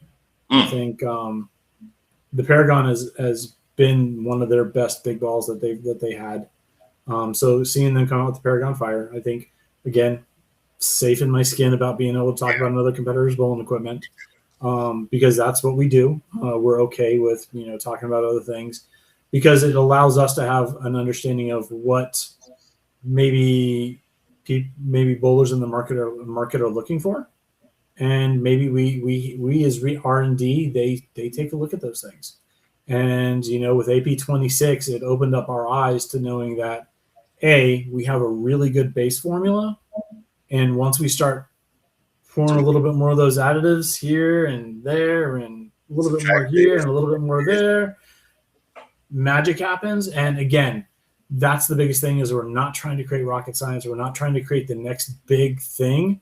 I think the Paragon has been one of their best big balls that they had. So seeing them come out with the Paragon Fire, I think, again, safe in my skin about being able to talk about another competitor's bowling equipment, because that's what we do. We're okay with talking about other things because it allows us to have an understanding of what maybe bowlers in the market are looking for, and maybe we as R&D they take a look at those things. And with AP 26, it opened up our eyes to knowing that we have a really good base formula, and once we start pouring a little bit more of those additives here and there, and a little bit more here and a little bit more there, magic happens. And again, that's the biggest thing, is we're not trying to create rocket science. We're not trying to create the next big thing.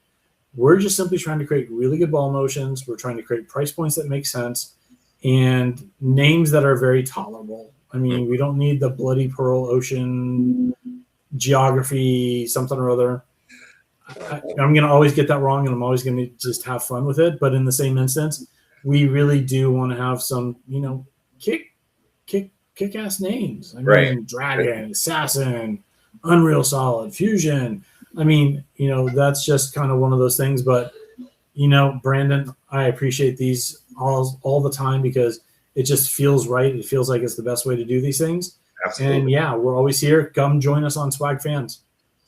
We're just simply trying to create really good ball motions. We're trying to create price points that make sense and names that are very tolerable. I mean, we don't need the Bloody Pearl Ocean Geography something or other. I'm going to always get that wrong, and I'm always going to just have fun with it. But in the same instance, we really do want to have some, kick-ass names. I mean, Dragon, Assassin, Unreal Solid, Fusion. I mean, that's just kind of one of those things. But, Brandon, I appreciate these all the time because it just feels right. It feels like it's the best way to do these things. Absolutely. And, yeah, we're always here. Come join us on Swag Fans.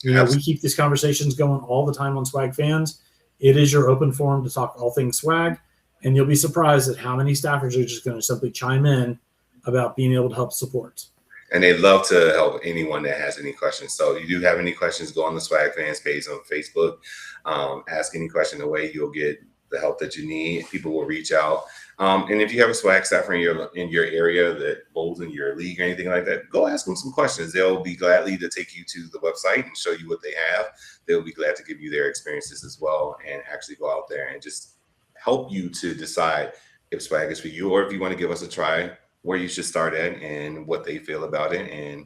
You know, Absolutely. we keep these conversations going all the time on Swag Fans. It is your open forum to talk all things swag, and you'll be surprised at how many staffers are just going to simply chime in about being able to help support. And they'd love to help anyone that has any questions. So if you do have any questions, go on the Swag Fans page on Facebook. Ask any question away. You'll get the help that you need. People will reach out. And if you have a swag staffer in your area that bowls in your league or anything like that, go ask them some questions. They'll be gladly to take you to the website and show you what they have. They'll be glad to give you their experiences as well and actually go out there and just help you to decide if swag is for you, or if you want to give us a try, where you should start at and what they feel about it, and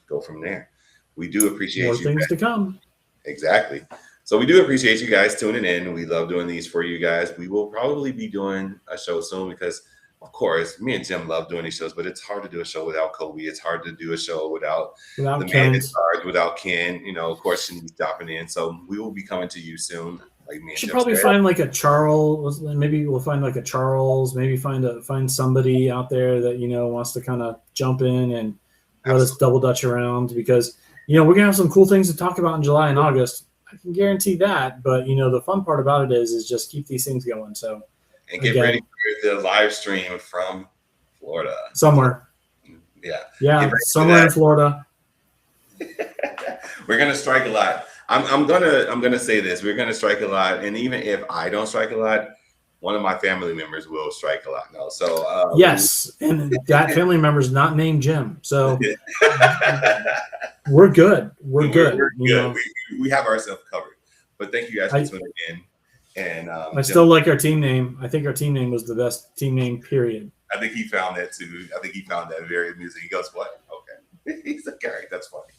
go from there. We do appreciate More you. things to come. Exactly. So we do appreciate you guys tuning in. We love doing these for you guys. We will probably be doing a show soon because, of course, me and Jim love doing these shows, but it's hard to do a show without Kobe. It's hard to do a show without the man in charge, without Ken. You know, of course, Shanice dropping in. So we will be coming to you soon. Like me and Should Jim probably said. find like a Charles. Maybe we'll find like a Charles. Maybe find somebody out there that, you know, wants to kind of jump in and let us double dutch around, because, you know, we're gonna have some cool things to talk about in July and August. I can guarantee that. But, you know, the fun part about it is just keep these things going. So, and get ready for the live stream from Florida. Somewhere. Yeah, somewhere in Florida. We're gonna strike a lot. I'm gonna say this. We're gonna strike a lot, and even if I don't strike a lot, one of my family members will strike a lot. No, so yes, and that family member is not named Jim, so we're good. We're good. We're good. We have ourselves covered. But thank you guys for tuning in. And I still like our team name. I think our team name was the best team name, period. I think he found that too. I think he found that very amusing. He goes, "What? Okay." He's like, "All right, that's funny."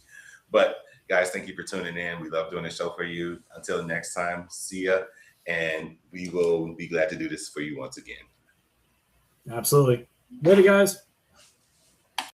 But guys, thank you for tuning in. We love doing the show for you. Until next time, see ya. And we will be glad to do this for you once again. Absolutely. Later, guys.